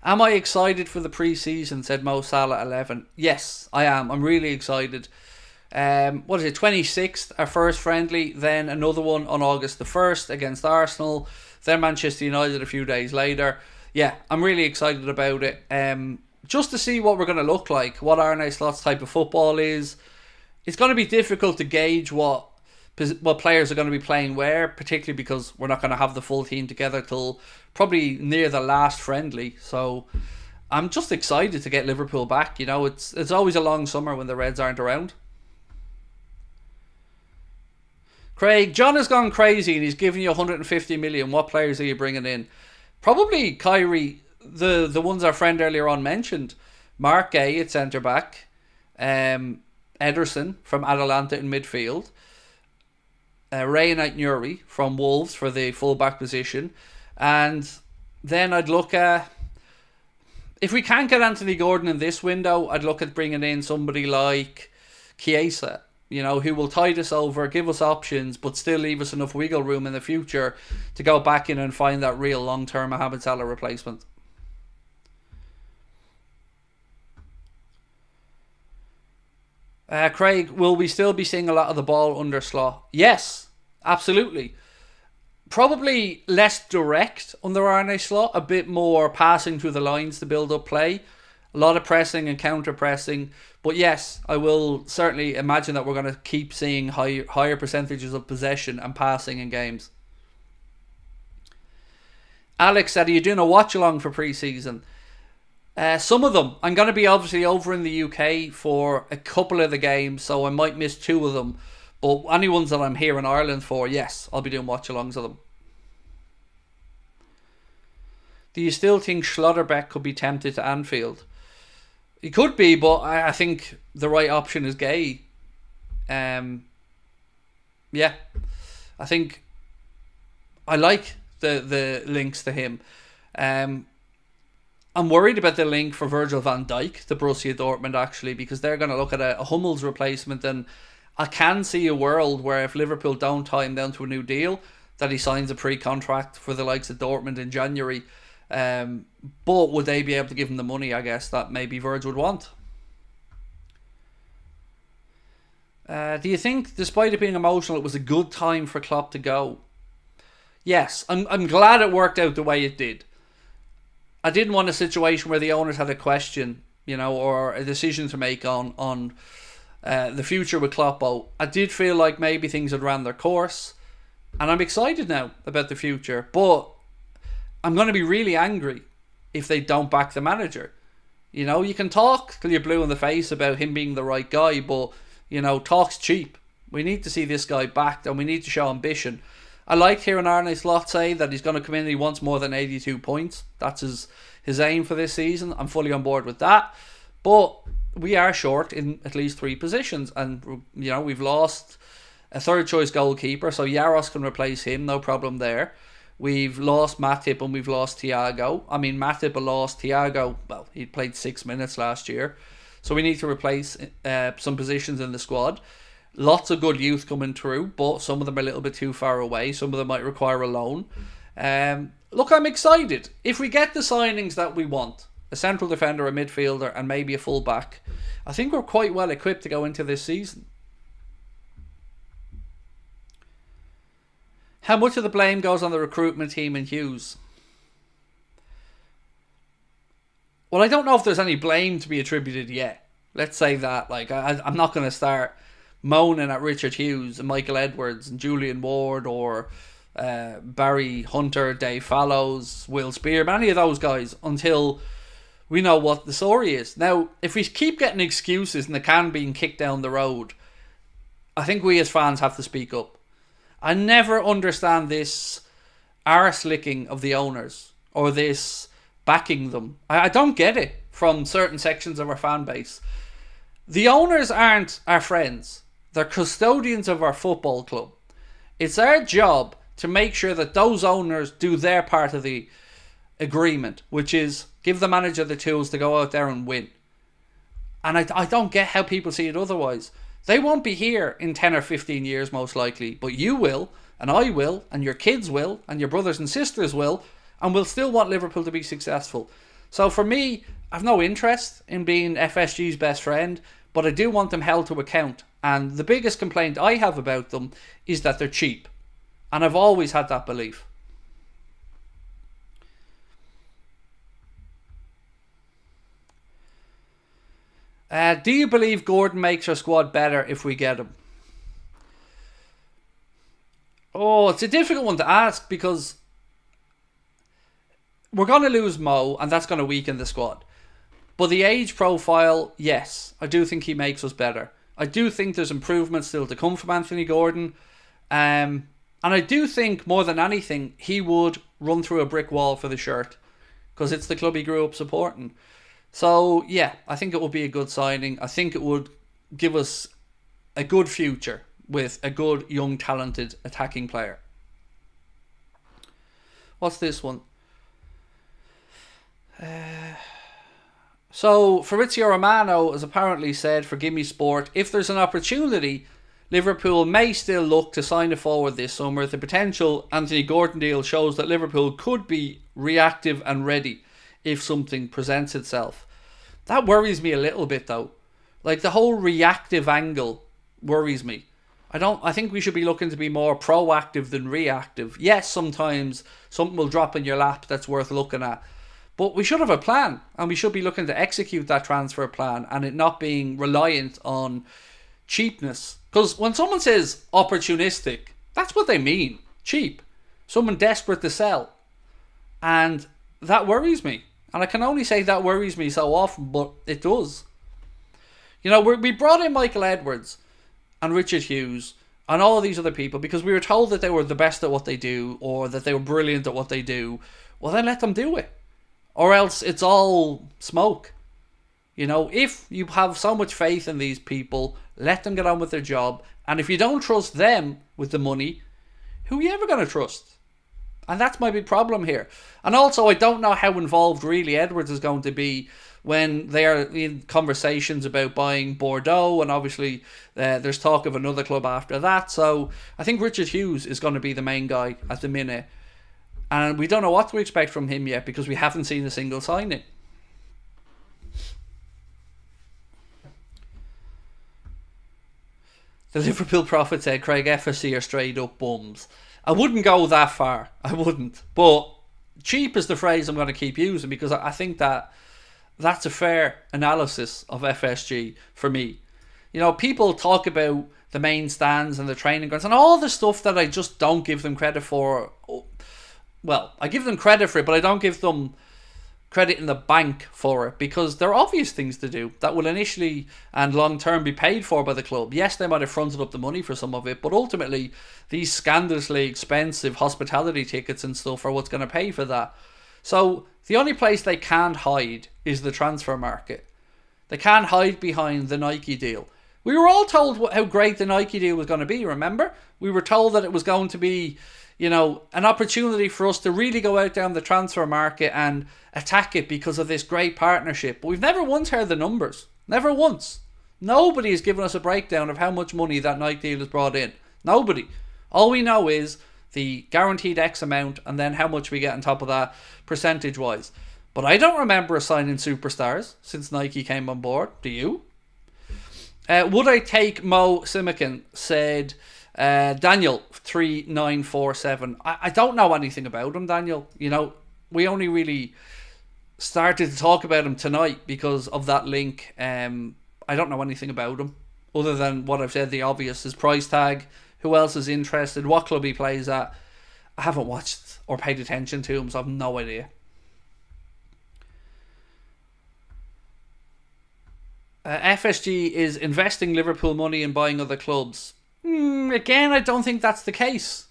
Am I excited for the pre-season, said Mo Salah 11. Yes, I am. I'm really excited. 26th, our first friendly, then another one on August the 1st against Arsenal, then Manchester United a few days later. Yeah, I'm really excited about it. Just to see what we're going to look like, what Arne Slot's type of football is. It's going to be difficult to gauge what players are going to be playing where, particularly because we're not going to have the full team together till probably near the last friendly. So I'm just excited to get Liverpool back. You know, it's always a long summer when the Reds aren't around. Craig, John has gone crazy and he's giving you 150 million. What players are you bringing in? Probably Kyrie, the ones our friend earlier on mentioned. Marc Guehi at centre back. Ederson from Atalanta in midfield. Leny Yoro from Wolves for the full back position. And then I'd look at, if we can't get Anthony Gordon in this window, I'd look at bringing in somebody like Chiesa. who will tide us over, give us options, but still leave us enough wiggle room in the future to go back in and find that real long-term Mohamed Salah replacement. Craig, will we still be seeing a lot of the ball under Slot? Yes, absolutely. Probably less direct under Arne Slot, a bit more passing through the lines to build up play. A lot of pressing and counter-pressing. But yes, I will certainly imagine that we're going to keep seeing higher percentages of possession and passing in games. Alex said, are you doing a watch-along for pre-season? Some of them. I'm going to be obviously over in the UK for a couple of the games, so I might miss 2 of them. But any ones that I'm here in Ireland for, yes, I'll be doing watch-alongs of them. Do you still think Schlotterbeck could be tempted to Anfield? He could be, but I think the right option is Guehi. Yeah. I think I like the links to him. I'm worried about the link for Virgil van Dijk to Borussia Dortmund, actually, because they're going to look at a Hummels replacement, and I can see a world where if Liverpool don't tie him down to a new deal, that he signs a pre-contract for the likes of Dortmund in January. But would they be able to give him the money, I guess, that maybe Virgil would want? Do you think, despite it being emotional, it was a good time for Klopp to go? Yes, I'm glad it worked out the way it did. I didn't want a situation where the owners had a question, or a decision to make on the future with Kloppo. I did feel like maybe things had ran their course, and I'm excited now about the future. But I'm going to be really angry if they don't back the manager. You can talk till you're blue in the face about him being the right guy, but talk's cheap. We need to see this guy backed, and we need to show ambition. I like hearing Arne Slot say that he's going to come in and he wants more than 82 points. That's his aim for this season. I'm fully on board with that. But we are short in at least 3 positions. And, we've lost a third choice goalkeeper. So Yaros can replace him. No problem there. We've lost Matip and we've lost Thiago. I mean, Matip lost Thiago. Well, he played 6 minutes last year. So we need to replace some positions in the squad. Lots of good youth coming through, but some of them are a little bit too far away. Some of them might require a loan. Look, I'm excited. If we get the signings that we want, a central defender, a midfielder, and maybe a full-back, I think we're quite well equipped to go into this season. How much of the blame goes on the recruitment team and Hughes? Well, I don't know if there's any blame to be attributed yet. Let's say that. I'm not going to start moaning at Richard Hughes and Michael Edwards and Julian Ward or Barry Hunter, Dave Fallows, Will Spearman, any of those guys until we know what the story is. Now, if we keep getting excuses and the can being kicked down the road, I think we as fans have to speak up. I never understand this arse licking of the owners or this backing them. I don't get it from certain sections of our fan base. The owners aren't our friends. They're custodians of our football club. It's our job to make sure that those owners do their part of the agreement, which is give the manager the tools to go out there and win. And I don't get how people see it otherwise. They won't be here in 10 or 15 years most likely, but you will, and I will, and your kids will, and your brothers and sisters will, and we'll still want Liverpool to be successful. So for me, I've no interest in being FSG's best friend, but I do want them held to account. And the biggest complaint I have about them is that they're cheap. And I've always had that belief. Do you believe Gordon makes our squad better if we get him? Oh, it's a difficult one to ask because we're going to lose Mo and that's going to weaken the squad. But the age profile, yes, I do think he makes us better. I do think there's improvements still to come from Anthony Gordon. And I do think, more than anything, he would run through a brick wall for the shirt. Because it's the club he grew up supporting. So, yeah, I think it will be a good signing. I think it would give us a good future with a good, young, talented attacking player. What's this one? So, Fabrizio Romano has apparently said for Gimme Sport, if there's an opportunity Liverpool may still look to sign a forward this summer. The potential Anthony Gordon deal shows that Liverpool could be reactive and ready if something presents itself. That worries me a little bit though. Like the whole reactive angle worries me. I think we should be looking to be more proactive than reactive. Yes, sometimes something will drop in your lap that's worth looking at. But we should have a plan, and we should be looking to execute that transfer plan and it not being reliant on cheapness. Because when someone says opportunistic, that's what they mean. Cheap. Someone desperate to sell. And that worries me. And I can only say that worries me so often, but it does. You know, we brought in Michael Edwards and Richard Hughes and all of these other people because we were told that they were the best at what they do or that they were brilliant at what they do. Well, then let them do it. Or else it's all smoke. You know, if you have so much faith in these people, let them get on with their job. And if you don't trust them with the money, who are you ever going to trust? And that's my big problem here. And also, I don't know how involved really Edwards is going to be when they are in conversations about buying Bordeaux. And obviously, there's talk of another club after that. So I think Richard Hughes is going to be the main guy at the minute. And we don't know what to expect from him yet because we haven't seen a single signing. The Liverpool prophet said Craig FSC are straight up bums. I wouldn't go that far. I wouldn't. But cheap is the phrase I'm going to keep using because I think that that's a fair analysis of FSG for me. You know, people talk about the main stands and the training grounds and all the stuff that I just don't give them credit for. Well, I give them credit for it, but I don't give them credit in the bank for it because they're obvious things to do that will initially and long term be paid for by the club. Yes, they might have fronted up the money for some of it, but ultimately these scandalously expensive hospitality tickets and stuff are what's going to pay for that. So the only place they can't hide is the transfer market. They can't hide behind the Nike deal. We were all told how great the Nike deal was going to be, remember? We were told that it was going to be, you know, an opportunity for us to really go out down the transfer market and attack it because of this great partnership. But we've never once heard the numbers. Never once. Nobody has given us a breakdown of how much money that Nike deal has brought in. Nobody. All we know is the guaranteed X amount and then how much we get on top of that percentage-wise. But I don't remember signing superstars since Nike came on board. Do you? Would I take Mo Simican? Said Daniel 3947. I don't know anything about him, Daniel. You know, we only really started to talk about him tonight because of that link. I don't know anything about him other than what I've said, the obvious, his price tag, who else is interested, what club he plays at. I haven't watched or paid attention to him, so I have no idea. FSG is investing Liverpool money in buying other clubs. Again, I don't think that's the case.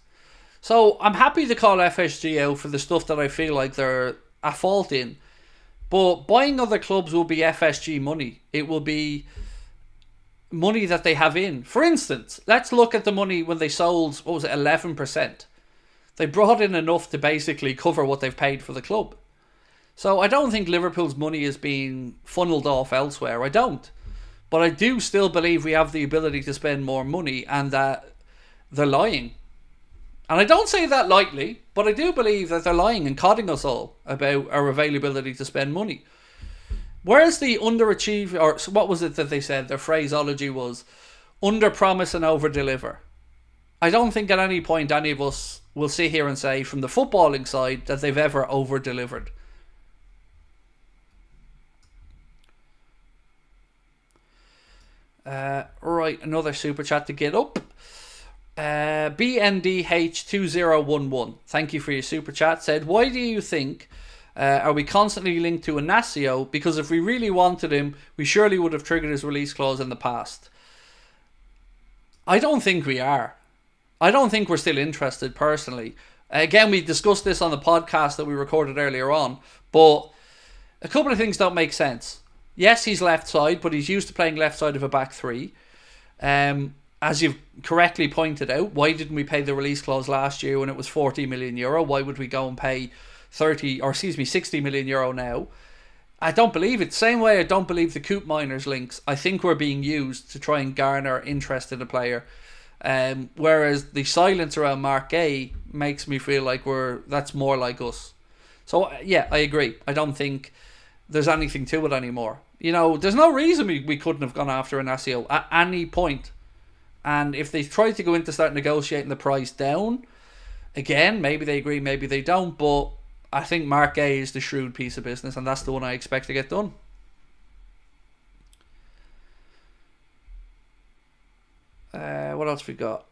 So I'm happy to call FSG out for the stuff that I feel like they're at fault in. But buying other clubs will be FSG money. It will be money that they have in. For instance, let's look at the money when they sold, 11%. They brought in enough to basically cover what they've paid for the club. So I don't think Liverpool's money is being funneled off elsewhere. I don't. But I do still believe we have the ability to spend more money and that they're lying. And I don't say that lightly, but I do believe that they're lying and codding us all about our availability to spend money. Where's the underachieve, or what was it that they said? Their phraseology was under promise and over deliver. I don't think at any point any of us will sit here and say from the footballing side that they've ever over delivered. Right, another super chat to get up. BNDH2011, thank you for your super chat, said, why do you think are we constantly linked to Inacio? Because if we really wanted him, we surely would have triggered his release clause in the past. I don't think we are. I don't think we're still interested personally. Again, we discussed this on the podcast that we recorded earlier on, but a couple of things don't make sense. Yes, he's left side, but he's used to playing left side of a back three. As you've correctly pointed out, why didn't we pay the release clause last year when it was 40 million euro? Why would we go and pay 60 million euro now? I don't believe it. Same way I don't believe the Koopmeiners links. I think we're being used to try and garner interest in a player. Whereas the silence around Marc Guehi makes me feel like that's more like us. So yeah, I agree. I don't think there's anything to it anymore. You know, there's no reason we couldn't have gone after Inacio at any point. And if they try to go in to start negotiating the price down, again, maybe they agree, maybe they don't. But I think Marc Guehi is the shrewd piece of business, and that's the one I expect to get done. What else we got?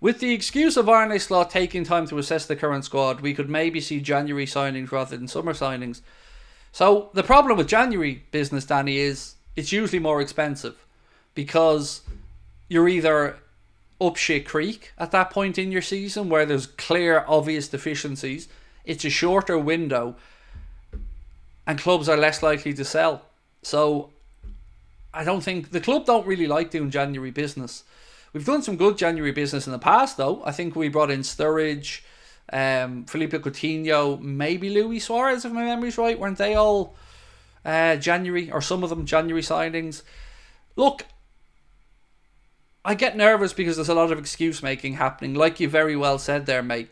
With the excuse of Arne Slot taking time to assess the current squad, we could maybe see January signings rather than summer signings. So the problem with January business, Dani, is it's usually more expensive because you're either up shit creek at that point in your season where there's clear, obvious deficiencies. It's a shorter window and clubs are less likely to sell. So I don't think the club don't really like doing January business. We've done some good January business in the past, though. I think we brought in Sturridge, Felipe Coutinho, maybe Luis Suarez, if my memory's right. Weren't they all January, or some of them January signings? Look, I get nervous because there's a lot of excuse making happening. Like you very well said there, mate.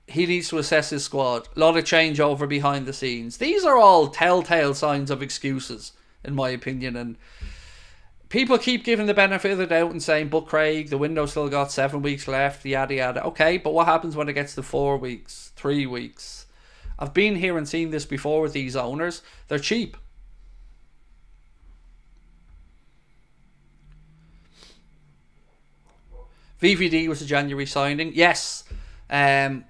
He needs to assess his squad. A lot of changeover behind the scenes. These are all telltale signs of excuses, in my opinion, and people keep giving the benefit of the doubt and saying, but Craig, the window's still got 7 weeks left, yada yada. Okay, but what happens when it gets to 4 weeks, 3 weeks? I've been here and seen this before with these owners. They're cheap. VVD was a January signing. Yes, that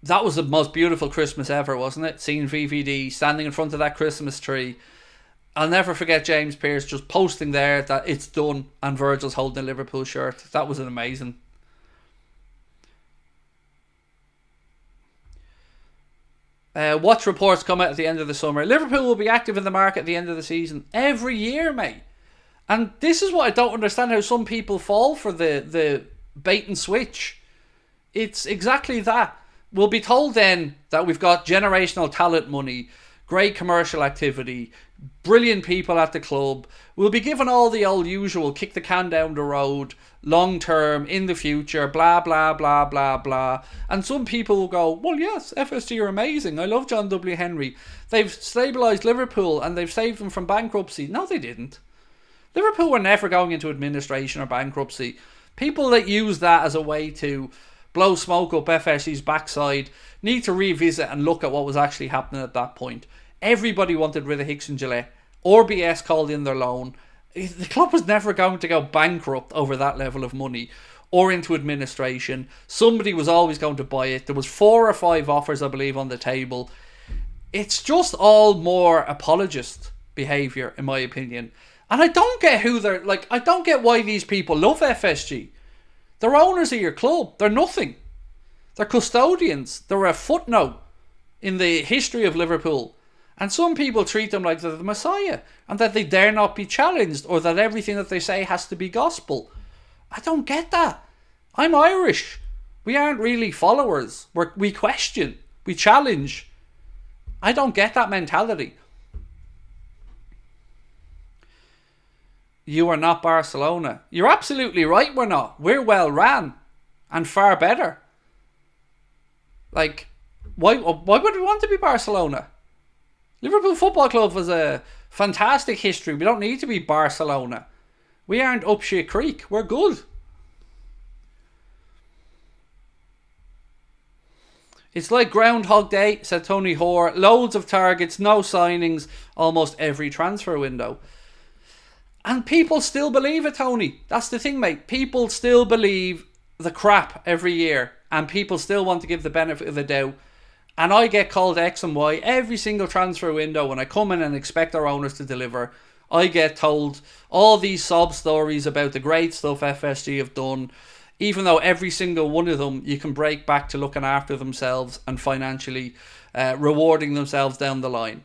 was the most beautiful Christmas ever, wasn't it? Seeing VVD standing in front of that Christmas tree. I'll never forget James Pearce just posting there that it's done and Virgil's holding a Liverpool shirt. That was an amazing. Watch reports come out at the end of the summer. Liverpool will be active in the market at the end of the season. Every year, mate. And this is what I don't understand, how some people fall for the bait and switch. It's exactly that. We'll be told then that we've got generational talent money, great commercial activity, brilliant people at the club. We'll be given all the old usual, kick the can down the road, long term, in the future, blah, blah, blah, blah, blah. And some people will go, well, yes, FSG are amazing. I love John W. Henry. They've stabilised Liverpool and they've saved them from bankruptcy. No, they didn't. Liverpool were never going into administration or bankruptcy. People that use that as a way to blow smoke up FSG's backside need to revisit and look at what was actually happening at that point. Everybody wanted rid of Hicks and Gillette. RBS called in their loan. The club was never going to go bankrupt over that level of money or into administration. Somebody was always going to buy it. There was 4 or 5 offers, I believe, on the table. It's just all more apologist behaviour, in my opinion. And I don't get who they're like. I don't get why these people love FSG. They're owners of your club. They're nothing. They're custodians. They're a footnote in the history of Liverpool. And some people treat them like they're the Messiah and that they dare not be challenged or that everything that they say has to be gospel. I don't get that. I'm Irish. We aren't really followers. We question. We challenge. I don't get that mentality. You are not Barcelona. You're absolutely right, we're not. We're well ran and far better. Like, why would we want to be Barcelona? Liverpool Football Club has a fantastic history. We don't need to be Barcelona. We aren't up shit creek. We're good. It's like Groundhog Day, said Tony Hoare. Loads of targets, no signings, almost every transfer window. And people still believe it, Tony. That's the thing, mate. People still believe the crap every year. And people still want to give the benefit of the doubt. And I get called X and Y every single transfer window when I come in and expect our owners to deliver. I get told all these sob stories about the great stuff FSG have done, even though every single one of them you can break back to looking after themselves and financially rewarding themselves down the line.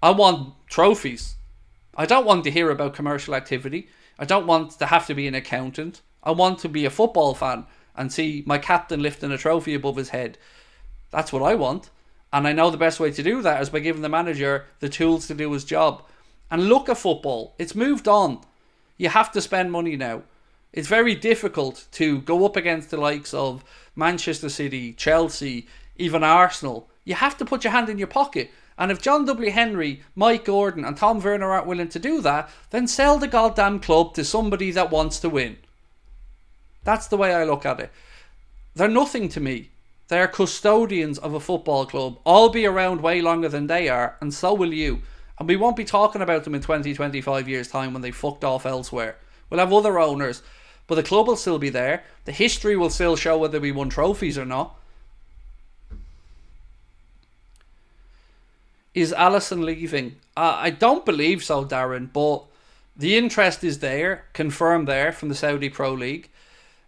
I want trophies. I don't want to hear about commercial activity. I don't want to have to be an accountant. I want to be a football fan and see my captain lifting a trophy above his head. That's what I want. And I know the best way to do that is by giving the manager the tools to do his job. And look at football. It's moved on. You have to spend money now. It's very difficult to go up against the likes of Manchester City, Chelsea, even Arsenal. You have to put your hand in your pocket. And if John W. Henry, Mike Gordon and Tom Werner aren't willing to do that, then sell the goddamn club to somebody that wants to win. That's the way I look at it. They're nothing to me. They're custodians of a football club. I'll be around way longer than they are, and so will you. And we won't be talking about them in 20, 25 years' time when they fucked off elsewhere. We'll have other owners, but the club will still be there. The history will still show whether we won trophies or not. Is Alisson leaving? I don't believe so, Darren, but the interest is there, confirmed there from the Saudi Pro League.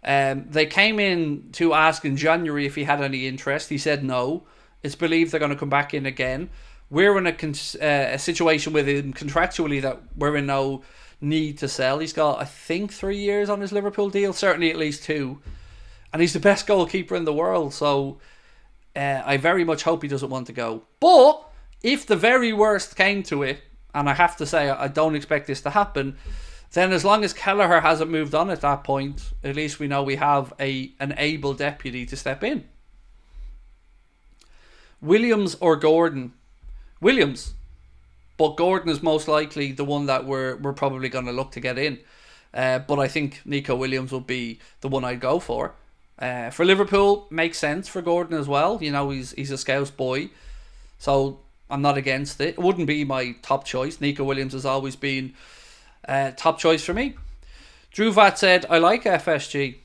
They came in to ask in January if he had any interest. He said no. It's believed they're going to come back in again. We're in a situation with him contractually that we're in no need to sell. He's got, I think, 3 years on his Liverpool deal, certainly at least 2. And he's the best goalkeeper in the world, so I very much hope he doesn't want to go. But if the very worst came to it, and I have to say I don't expect this to happen, then as long as Kelleher hasn't moved on at that point, at least we know we have an able deputy to step in. Williams or Gordon? Williams. But Gordon is most likely the one that we're probably going to look to get in. But I think Nico Williams will be the one I'd go for. For Liverpool, makes sense for Gordon as well. You know, he's a Scouse boy. So I'm not against it. It wouldn't be my top choice. Nico Williams has always been top choice for me. Drew Vat said, I like FSG.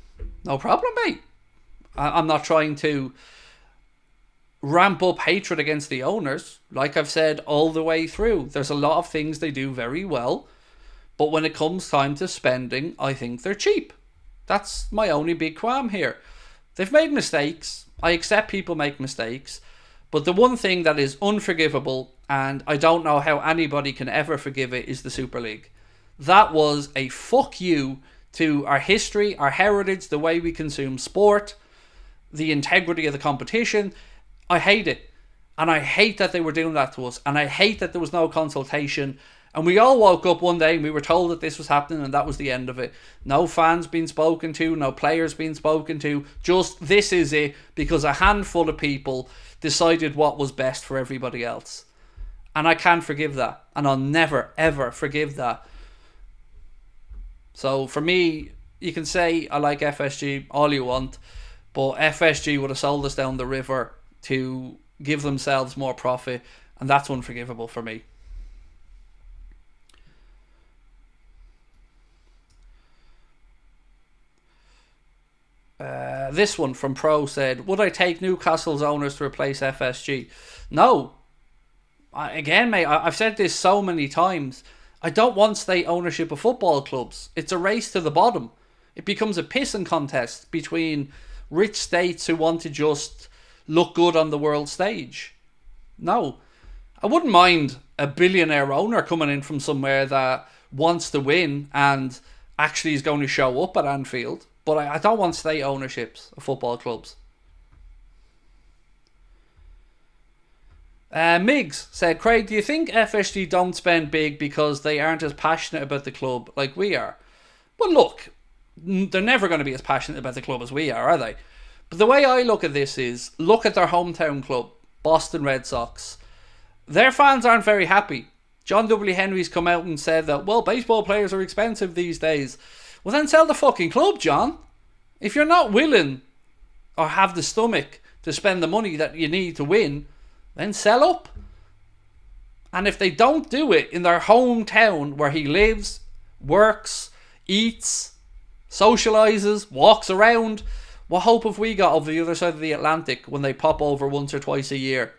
No problem, mate. I'm not trying to ramp up hatred against the owners. Like I've said all the way through, there's a lot of things they do very well, but when it comes time to spending, I think they're cheap. That's my only big qualm here. They've made mistakes. I accept people make mistakes, but the one thing that is unforgivable, and I don't know how anybody can ever forgive it, is the Super League. That was a fuck you to our history, our heritage, the way we consume sport, the integrity of the competition. I hate it. And I hate that they were doing that to us. And I hate that there was no consultation. And we all woke up one day and we were told that this was happening and that was the end of it. No fans being spoken to, no players being spoken to. Just this is it, because a handful of people decided what was best for everybody else. And I can't forgive that. And I'll never, ever forgive that. So for me, you can say I like FSG all you want, but FSG would have sold us down the river to give themselves more profit, and that's unforgivable for me. This one from Pro said, would I take Newcastle's owners to replace FSG? No. Again, mate, I've said this so many times. I don't want state ownership of football clubs. It's a race to the bottom. It becomes a pissing contest between rich states who want to just look good on the world stage. No. I wouldn't mind a billionaire owner coming in from somewhere that wants to win and actually is going to show up at Anfield. But I don't want state ownerships of football clubs. Miggs said, Craig, do you think FSG don't spend big because they aren't as passionate about the club like we are? Well, look, they're never going to be as passionate about the club as we are they? But the way I look at this is, look at their hometown club, Boston Red Sox. Their fans aren't very happy. John W. Henry's come out and said that, well, baseball players are expensive these days. Well, then sell the fucking club, John. If you're not willing or have the stomach to spend the money that you need to win, then sell up. And if they don't do it in their hometown where he lives, works, eats, socialises, walks around, what hope have we got over the other side of the Atlantic when they pop over once or twice a year?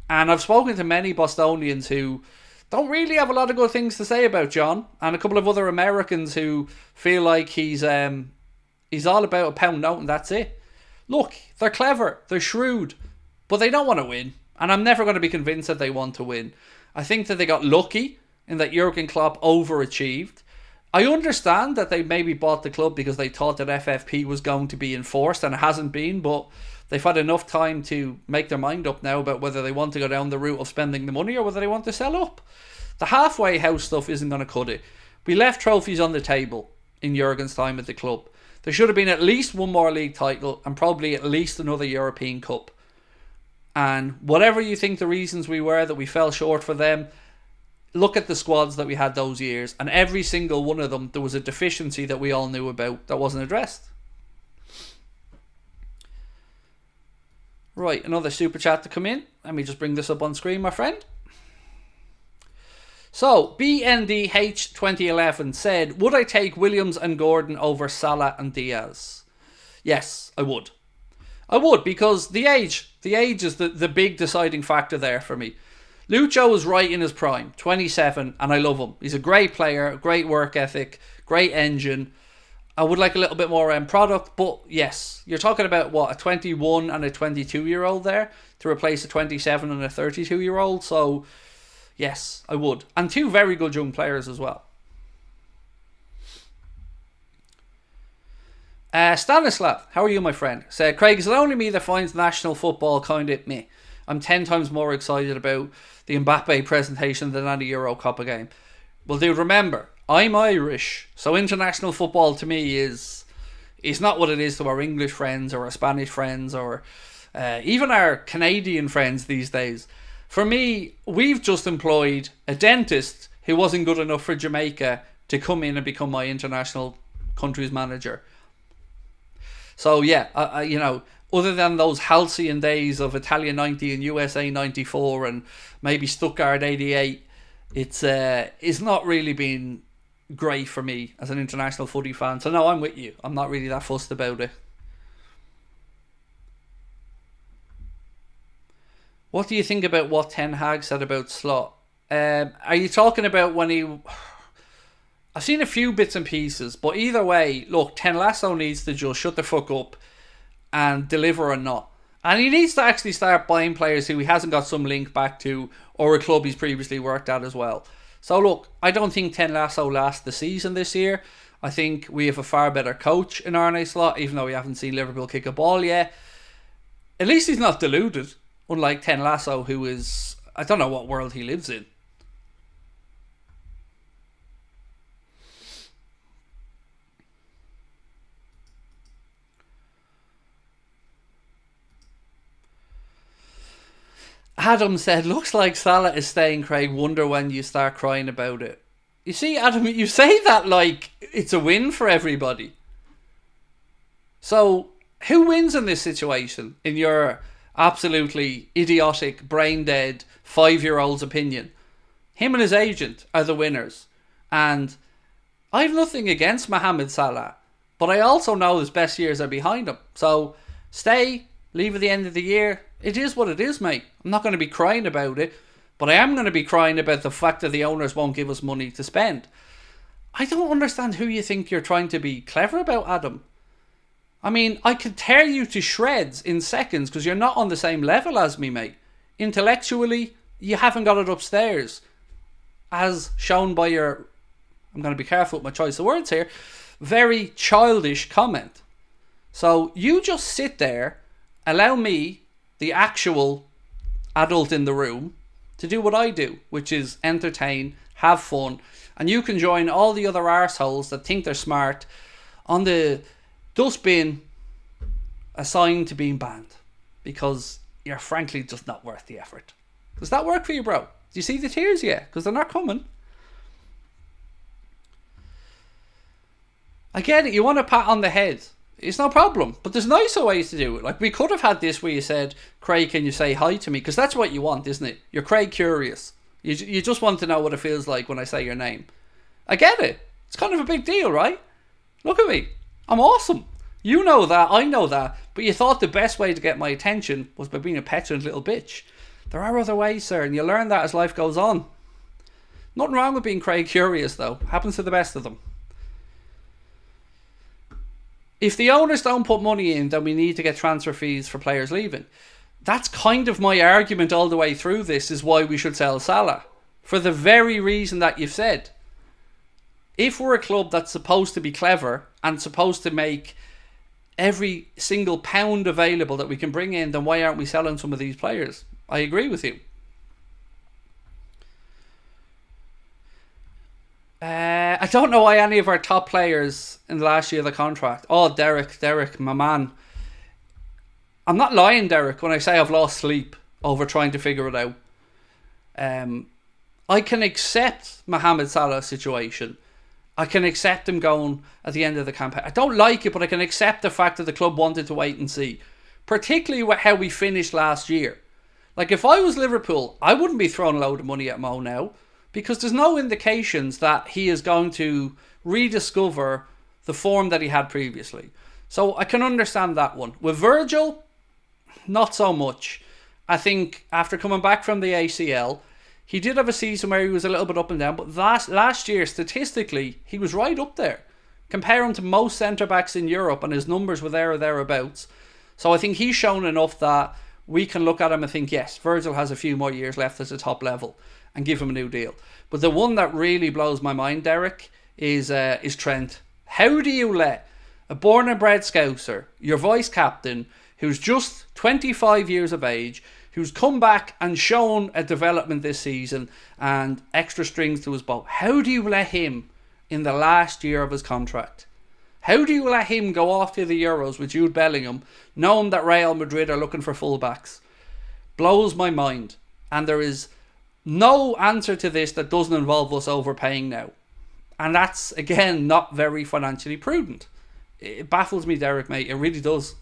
And I've spoken to many Bostonians who don't really have a lot of good things to say about John, and a couple of other Americans who feel like he's all about a pound note and that's it. Look, they're clever, they're shrewd, but they don't want to win. And I'm never going to be convinced that they want to win. I think that they got lucky in that Jurgen Klopp overachieved. I understand that they maybe bought the club because they thought that FFP was going to be enforced, and it hasn't been, but they've had enough time to make their mind up now about whether they want to go down the route of spending the money or whether they want to sell up. The halfway house stuff isn't going to cut it. We left trophies on the table in Jurgen's time at the club. There should have been at least one more league title and probably at least another European Cup. And whatever you think the reasons we were that we fell short for them, look at the squads that we had those years, and every single one of them there was a deficiency that we all knew about that wasn't addressed. Right, another super chat to come in. Let me just bring this up on screen, my friend. So, BNDH2011 said, would I take Williams and Gordon over Salah and Diaz? Yes, I would. I would, because the age is the big deciding factor there for me. Lucho was right in his prime, 27, and I love him. He's a great player, great work ethic, great engine. I would like a little bit more end product, but yes, you're talking about, what, a 21 and a 22-year-old there to replace a 27 and a 32-year-old, so yes, I would. And two very good young players as well. Stanislav, how are you, my friend? Said, Craig, is it only me that finds national football kind of meh? I'm 10 times more excited about the Mbappe presentation than any Euro Cup game. Well, dude, remember, I'm Irish, so international football to me is not what it is to our English friends or our Spanish friends or even our Canadian friends these days. For me, we've just employed a dentist who wasn't good enough for Jamaica to come in and become my international country's manager. So yeah, you know, other than those halcyon days of Italia 90 and USA 94 and maybe Stuttgart 88, it's not really been great for me as an international footy fan. So no, I'm with you. I'm not really that fussed about it. What do you think about what Ten Hag said about Slot? Are you talking about when he... I've seen a few bits and pieces, but either way, look, Ten Lasso needs to just shut the fuck up and deliver or not. And he needs to actually start buying players who he hasn't got some link back to or a club he's previously worked at as well. So look, I don't think Ten Lasso lasts the season this year. I think we have a far better coach in Arne Slot, even though we haven't seen Liverpool kick a ball yet. At least he's not deluded, unlike Ten Lasso, who is... I don't know what world he lives in. Adam said, looks like Salah is staying, Craig. Wonder when you start crying about it. You see, Adam, you say that like it's a win for everybody. So, who wins in this situation, in your absolutely idiotic, brain-dead, 5-year-old's opinion? Him and his agent are the winners. And I have nothing against Mohamed Salah, but I also know his best years are behind him. So, stay, leave at the end of the year. It is what it is, mate. I'm not going to be crying about it, but I am going to be crying about the fact that the owners won't give us money to spend. I don't understand who you think you're trying to be clever about, Adam. I mean, I could tear you to shreds in seconds because you're not on the same level as me, mate. Intellectually, you haven't got it upstairs. As shown by your, I'm going to be careful with my choice of words here, very childish comment. So you just sit there, allow me, the actual adult in the room, to do what I do, which is entertain, have fun, and you can join all the other arseholes that think they're smart on the dustbin assigned to being banned, because you're frankly just not worth the effort. Does that work for you, bro? Do you see the tears yet? Because they're not coming. I get it, you want a pat on the head. It's no problem, but there's nicer ways to do it. Like, we could have had this where you said, Craig, can you say hi to me? Because that's what you want, isn't it? You're Craig curious. You just want to know what it feels like when I say your name. I get it. It's kind of a big deal, right? Look at me. I'm awesome. You know that, I know that, but you thought the best way to get my attention was by being a petulant little bitch. There are other ways, sir, and you learn that as life goes on. Nothing wrong with being Craig curious, though. Happens to the best of them. If the owners don't put money in, then we need to get transfer fees for players leaving. That's kind of my argument all the way through this, is why we should sell Salah. For the very reason that you've said. if we're a club that's supposed to be clever and supposed to make every single pound available that we can bring in, then why aren't we selling some of these players? I agree with you. I don't know why any of our top players in the last year of the contract. Oh, Derek, my man. I'm not lying, Derek, when I say I've lost sleep over trying to figure it out. I can accept Mohamed Salah's situation. I can accept him going at the end of the campaign. I don't like it, but I can accept the fact that the club wanted to wait and see. Particularly with how we finished last year. Like, if I was Liverpool, I wouldn't be throwing a load of money at Mo now, because there's no indications that he is going to rediscover the form that he had previously. So I can understand that one. With Virgil, not so much. I think after coming back from the ACL, he did have a season where he was a little bit up and down, but last year, statistically, he was right up there. Compare him to most centre-backs in Europe, and his numbers were there or thereabouts. So I think he's shown enough that we can look at him and think, yes, Virgil has a few more years left at the top level, and give him a new deal. But the one that really blows my mind, Derek, is Trent. How do you let a born and bred Scouser, your vice captain, who's just 25 years of age, who's come back and shown a development this season and extra strings to his bow, how do you let him in the last year of his contract? How do you let him go off to the Euros with Jude Bellingham, knowing that Real Madrid are looking for fullbacks? Blows my mind. And there is no answer to this that doesn't involve us overpaying now. And that's, again, not very financially prudent. It baffles me, Derek, mate. It really does.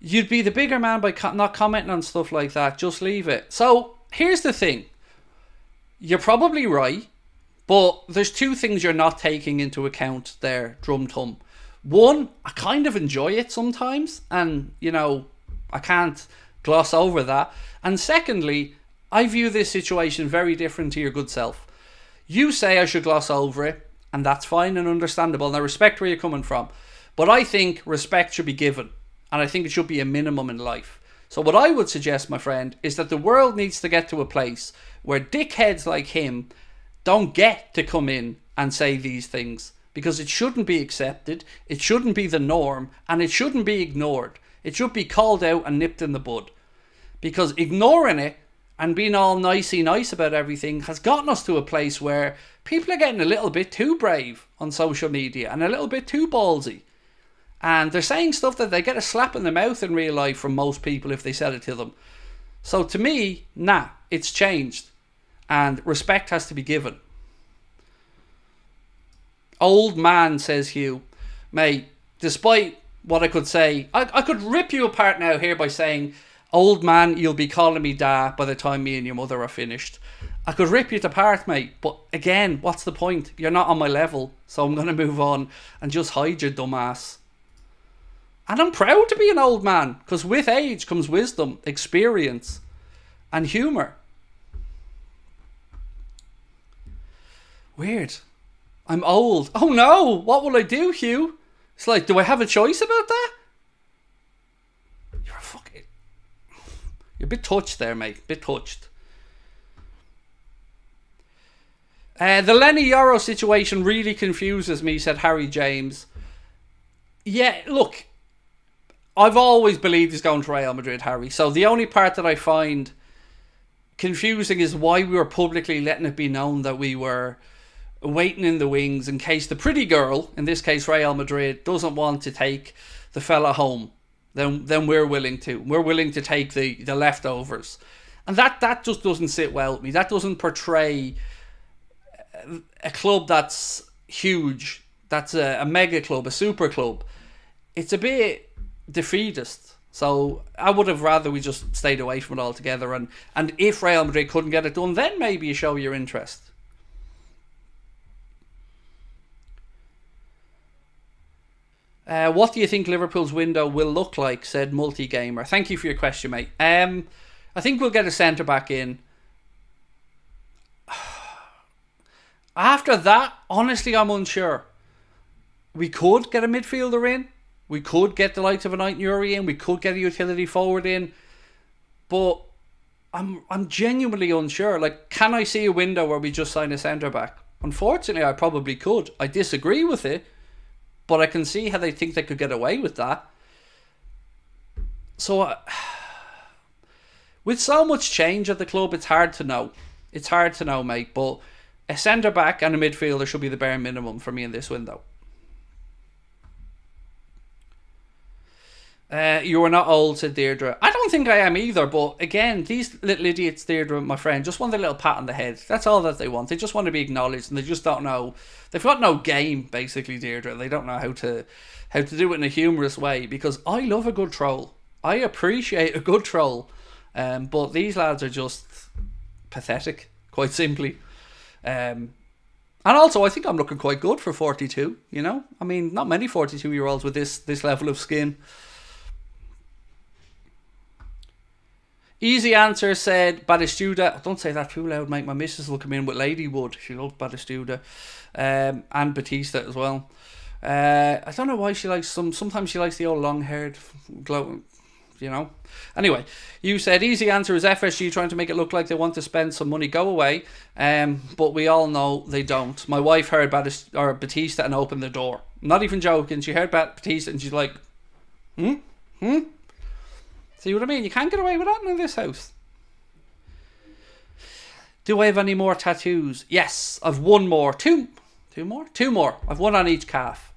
You'd be the bigger man by not commenting on stuff like that. Just leave it. So, here's the thing. You're probably right, but there's two things you're not taking into account there, Drum-Tum. One, I kind of enjoy it sometimes, and, you know, I can't gloss over that. And secondly, I view this situation very different to your good self. You say I should gloss over it, and that's fine and understandable, and I respect where you're coming from. But I think respect should be given. And I think it should be a minimum in life. So what I would suggest, my friend, is that the world needs to get to a place where dickheads like him don't get to come in and say these things. Because it shouldn't be accepted, it shouldn't be the norm, and it shouldn't be ignored. It should be called out and nipped in the bud. Because ignoring it and being all nicey nice about everything has gotten us to a place where people are getting a little bit too brave on social media and a little bit too ballsy. And they're saying stuff that they get a slap in the mouth in real life from most people if they said it to them. So to me, nah, it's changed. And respect has to be given. Old man, says Hugh. Mate, despite what I could say, I could rip you apart now here by saying, old man, you'll be calling me da by the time me and your mother are finished. I could rip you apart, mate. But again, what's the point? You're not on my level. So I'm going to move on and just hide your dumb ass. And I'm proud to be an old man, because with age comes wisdom, experience, and humour. Weird. I'm old. Oh no, what will I do, Hugh? It's like, do I have a choice about that? You're a bit touched there, mate. Bit touched. The Leny Yoro situation really confuses me, said Harry James. Yeah, look, I've always believed he's going to Real Madrid, Harry. So the only part that I find confusing is why we were publicly letting it be known that we were waiting in the wings in case the pretty girl, in this case Real Madrid, doesn't want to take the fella home. Then we're willing to. We're willing to take the leftovers. And that just doesn't sit well with me. That doesn't portray a club that's huge, that's a mega club, a super club. It's a bit defeatist. So I would have rather we just stayed away from it altogether. And if Real Madrid couldn't get it done, then maybe you show your interest. What do you think Liverpool's window will look like, said Multi-Gamer. Thank you for your question, mate. I think we'll get a centre-back in. After that, honestly, I'm unsure. We could get a midfielder in. We could get the likes of an Inactivity in. We could get a utility forward in. But I'm genuinely unsure. Like, can I see a window where we just sign a centre back? Unfortunately, I probably could. I disagree with it, but I can see how they think they could get away with that. So, with so much change at the club, it's hard to know. It's hard to know, mate. But a centre back and a midfielder should be the bare minimum for me in this window. You are not old, said Deirdre. I don't think I am either, but again, these little idiots, Deirdre, my friend, just want a little pat on the head. That's all that they want. They just want to be acknowledged, and they just don't know. They've got no game, basically, Deirdre. They don't know how to do it in a humorous way, because I love a good troll. I appreciate a good troll. But these lads are just pathetic, quite simply. And also, I think I'm looking quite good for 42, you know? I mean, not many 42-year-olds with this level of skin. Easy answer, said Batistuta. Don't say that too loud, mate. My missus will come in with Ladywood. She loves Batistuta. And Batista as well. I don't know why she likes sometimes she likes the old long-haired, glowing, you know. Anyway, you said easy answer is FSG trying to make it look like they want to spend some money. Go away. But we all know they don't. My wife heard Batista and opened the door. I'm not even joking. She heard Batista and she's like, See what I mean? You can't get away with that in this house. Do I have any more tattoos? Yes, I've one more. Two more. I've one on each calf.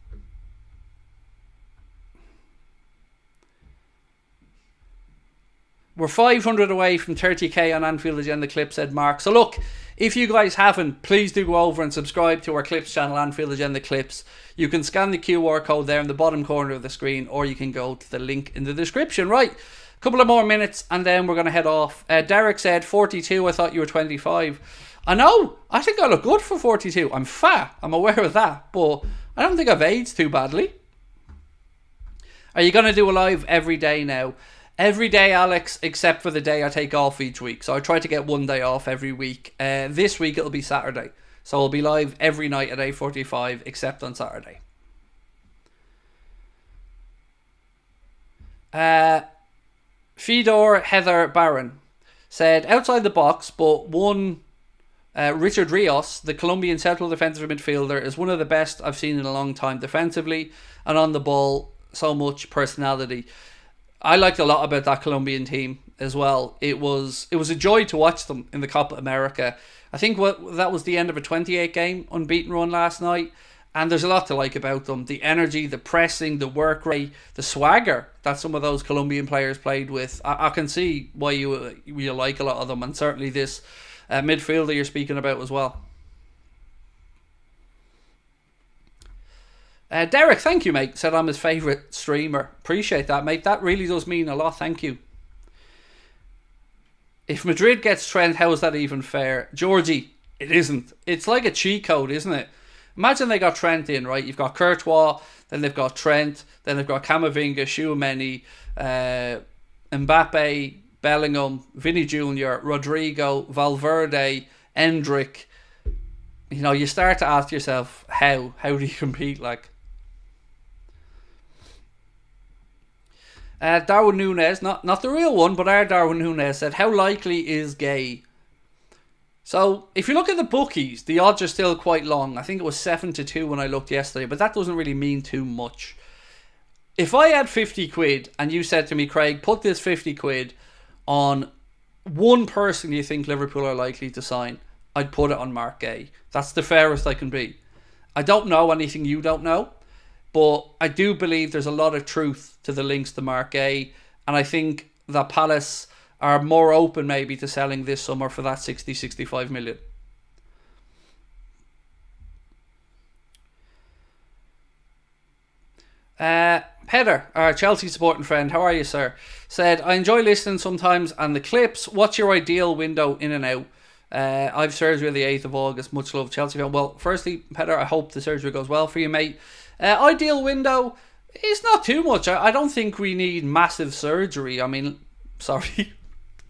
We're 500 away from 30k on Anfield Agenda Clips, said Mark. So look, if you guys haven't, please do go over and subscribe to our Clips channel, Anfield Agenda Clips. You can scan the QR code there in the bottom corner of the screen, or you can go to the link in the description. Right, a couple of more minutes and then we're going to head off. Derek said 42, I thought you were 25. I know, I think I look good for 42. I'm fat, I'm aware of that, but I don't think I've aged too badly. Are you going to do a live every day now? Every day, Alex, except for the day I take off each week. So I try to get one day off every week. This week it'll be Saturday. So I'll be live every night at 8:45, except on Saturday. Fedor Heather Barron said, outside the box, but one Richard Rios, the Colombian central defensive midfielder, is one of the best I've seen in a long time defensively and on the ball. So much personality. I liked a lot about that Colombian team as well. It was a joy to watch them in the Copa America. I think that was the end of a 28-game unbeaten run last night, and there's a lot to like about them. The energy, the pressing, the work rate, the swagger that some of those Colombian players played with. I can see why you like a lot of them, and certainly this midfielder you're speaking about as well. Derek, thank you, mate. Said I'm his favourite streamer. Appreciate that, mate. That really does mean a lot. Thank you. If Madrid gets Trent, how is that even fair? Georgie, it isn't. It's like a cheat code, isn't it? Imagine they got Trent in, right? You've got Courtois, then they've got Trent, then they've got Camavinga, Tchouaméni, Mbappe, Bellingham, Vinny Jr., Rodrigo, Valverde, Endrick. You know, you start to ask yourself, how do you compete, like? Darwin Núñez, not the real one, but our Darwin Núñez said, how likely is Guehi? So, if you look at the bookies, the odds are still quite long. I think it was 7-2 when I looked yesterday, but that doesn't really mean too much. If I had 50 quid and you said to me, Craig, put this 50 quid on one person you think Liverpool are likely to sign, I'd put it on Marc Guehi. That's the fairest I can be. I don't know anything you don't know, but I do believe there's a lot of truth to the links to Marc Guehi, and I think that Palace are more open maybe to selling this summer for that 60-65 million. Peter, our Chelsea supporting friend, how are you, sir? Said, I enjoy listening sometimes and the clips. What's your ideal window in and out? I've surgery on the 8th of August. Much love, Chelsea fan. Well, firstly, Peter, I hope the surgery goes well for you, mate. Ideal window is not too much. I don't think we need massive surgery. I mean, sorry.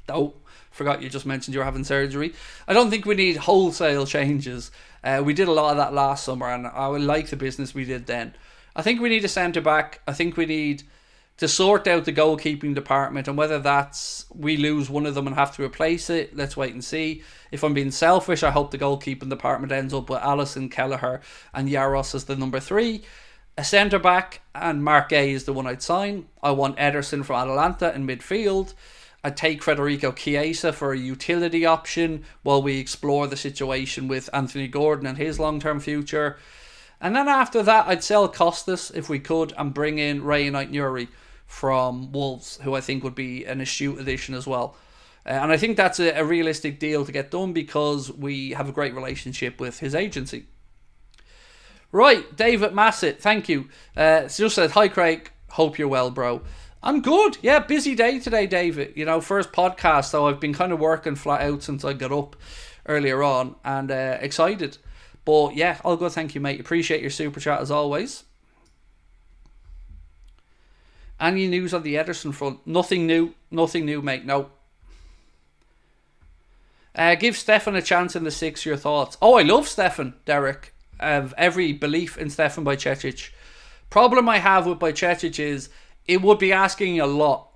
No, forgot you just mentioned you were having surgery. I don't think we need wholesale changes. We did a lot of that last summer, and I like the business we did then. I think we need a centre back. I think we need to sort out the goalkeeping department, and whether that's we lose one of them and have to replace it, let's wait and see. If I'm being selfish, I hope the goalkeeping department ends up with Alisson, Kelleher and Jaros as the number 3. A centre-back, and Marc Guehi is the one I'd sign. I want Ederson from Atalanta in midfield. I'd take Federico Chiesa for a utility option while we explore the situation with Anthony Gordon and his long-term future. And then after that, I'd sell Costas if we could and bring in Leny Yoro from Wolves, who I think would be an astute addition as well. And I think that's a realistic deal to get done because we have a great relationship with his agency. Right, David Massett, thank you. Just said, hi Craig, hope you're well, bro. I'm good. Yeah, busy day today, David. You know, first podcast, so I've been kind of working flat out since I got up earlier on and excited. But yeah, all good, thank you, mate. Appreciate your super chat as always. Any news on the Ederson front? Nothing new, mate. No. Give Stefan a chance in the 6. Your thoughts? Oh, I love Stefan, Derek. I have every belief in Stefan Bajcetic. Problem I have with Bajcetic is it would be asking a lot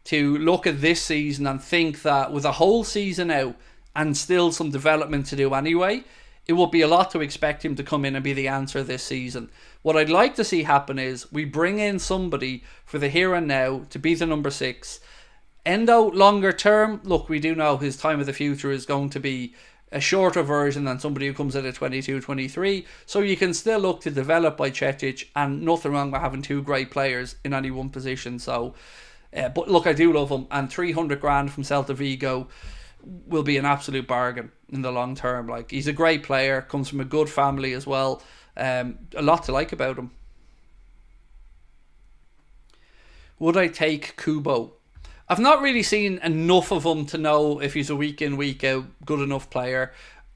to look at this season and think that with a whole season out and still some development to do anyway, it would be a lot to expect him to come in and be the answer this season. What I'd like to see happen is we bring in somebody for the here and now to be the number 6. Endo, longer term, look, we do know his time of the future is going to be a shorter version than somebody who comes in at 22, 23. So you can still look to develop Bajcetic, and nothing wrong with having 2 great players in any one position. So, but look, I do love him, and 300 grand from Celta Vigo will be an absolute bargain in the long term. Like, he's a great player, comes from a good family as well. A lot to like about him. Would I take Kubo? I've not really seen enough of him to know if he's a week in, week out good enough player.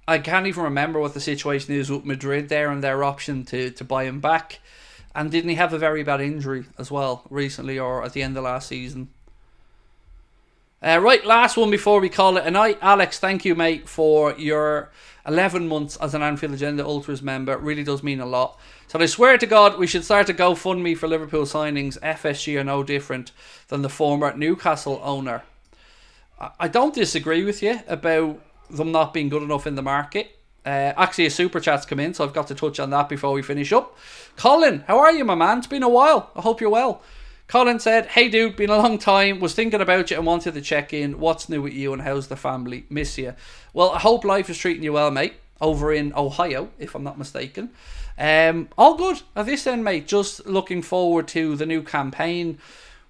I can't even remember what the situation is with Madrid there and their option to buy him back. And didn't he have a very bad injury as well recently or at the end of last season? Right, last one before we call it a night. Alex, thank you, mate, for your 11 months as an Anfield Agenda Ultras member. It really does mean a lot. So I swear to God, we should start a GoFundMe for Liverpool signings. FSG are no different than the former Newcastle owner. I don't disagree with you about them not being good enough in the market. Actually, a super chat's come in, so I've got to touch on that before we finish up. Colin, how are you, my man? It's been a while. I hope you're well. Colin said, hey dude, been a long time, was thinking about you and wanted to check in. What's new with you and how's the family? Miss you. Well, I hope life is treating you well, mate, over in Ohio, if I'm not mistaken. All good at this end, mate. Just looking forward to the new campaign.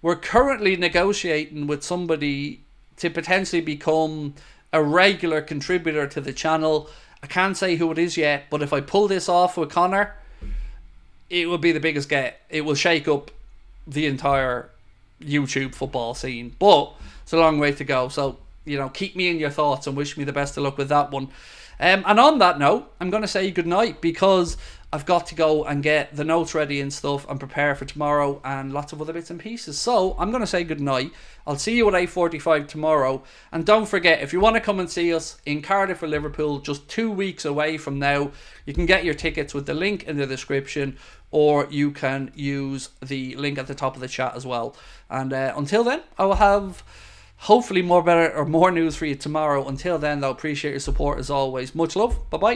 We're currently negotiating with somebody to potentially become a regular contributor to the channel. I can't say who it is yet, but if I pull this off with Connor, it will be the biggest get. It will shake up the entire YouTube football scene, but it's a long way to go. So, you know, keep me in your thoughts and wish me the best of luck with that one. And on that note, I'm going to say goodnight because I've got to go and get the notes ready and stuff and prepare for tomorrow and lots of other bits and pieces. So I'm going to say goodnight. I'll see you at 8:45 tomorrow. And don't forget, if you want to come and see us in Cardiff or Liverpool, just 2 weeks away from now, you can get your tickets with the link in the description, or you can use the link at the top of the chat as well. And until then, I will have hopefully more news for you tomorrow. Until then, though, appreciate your support as always. Much love. Bye bye.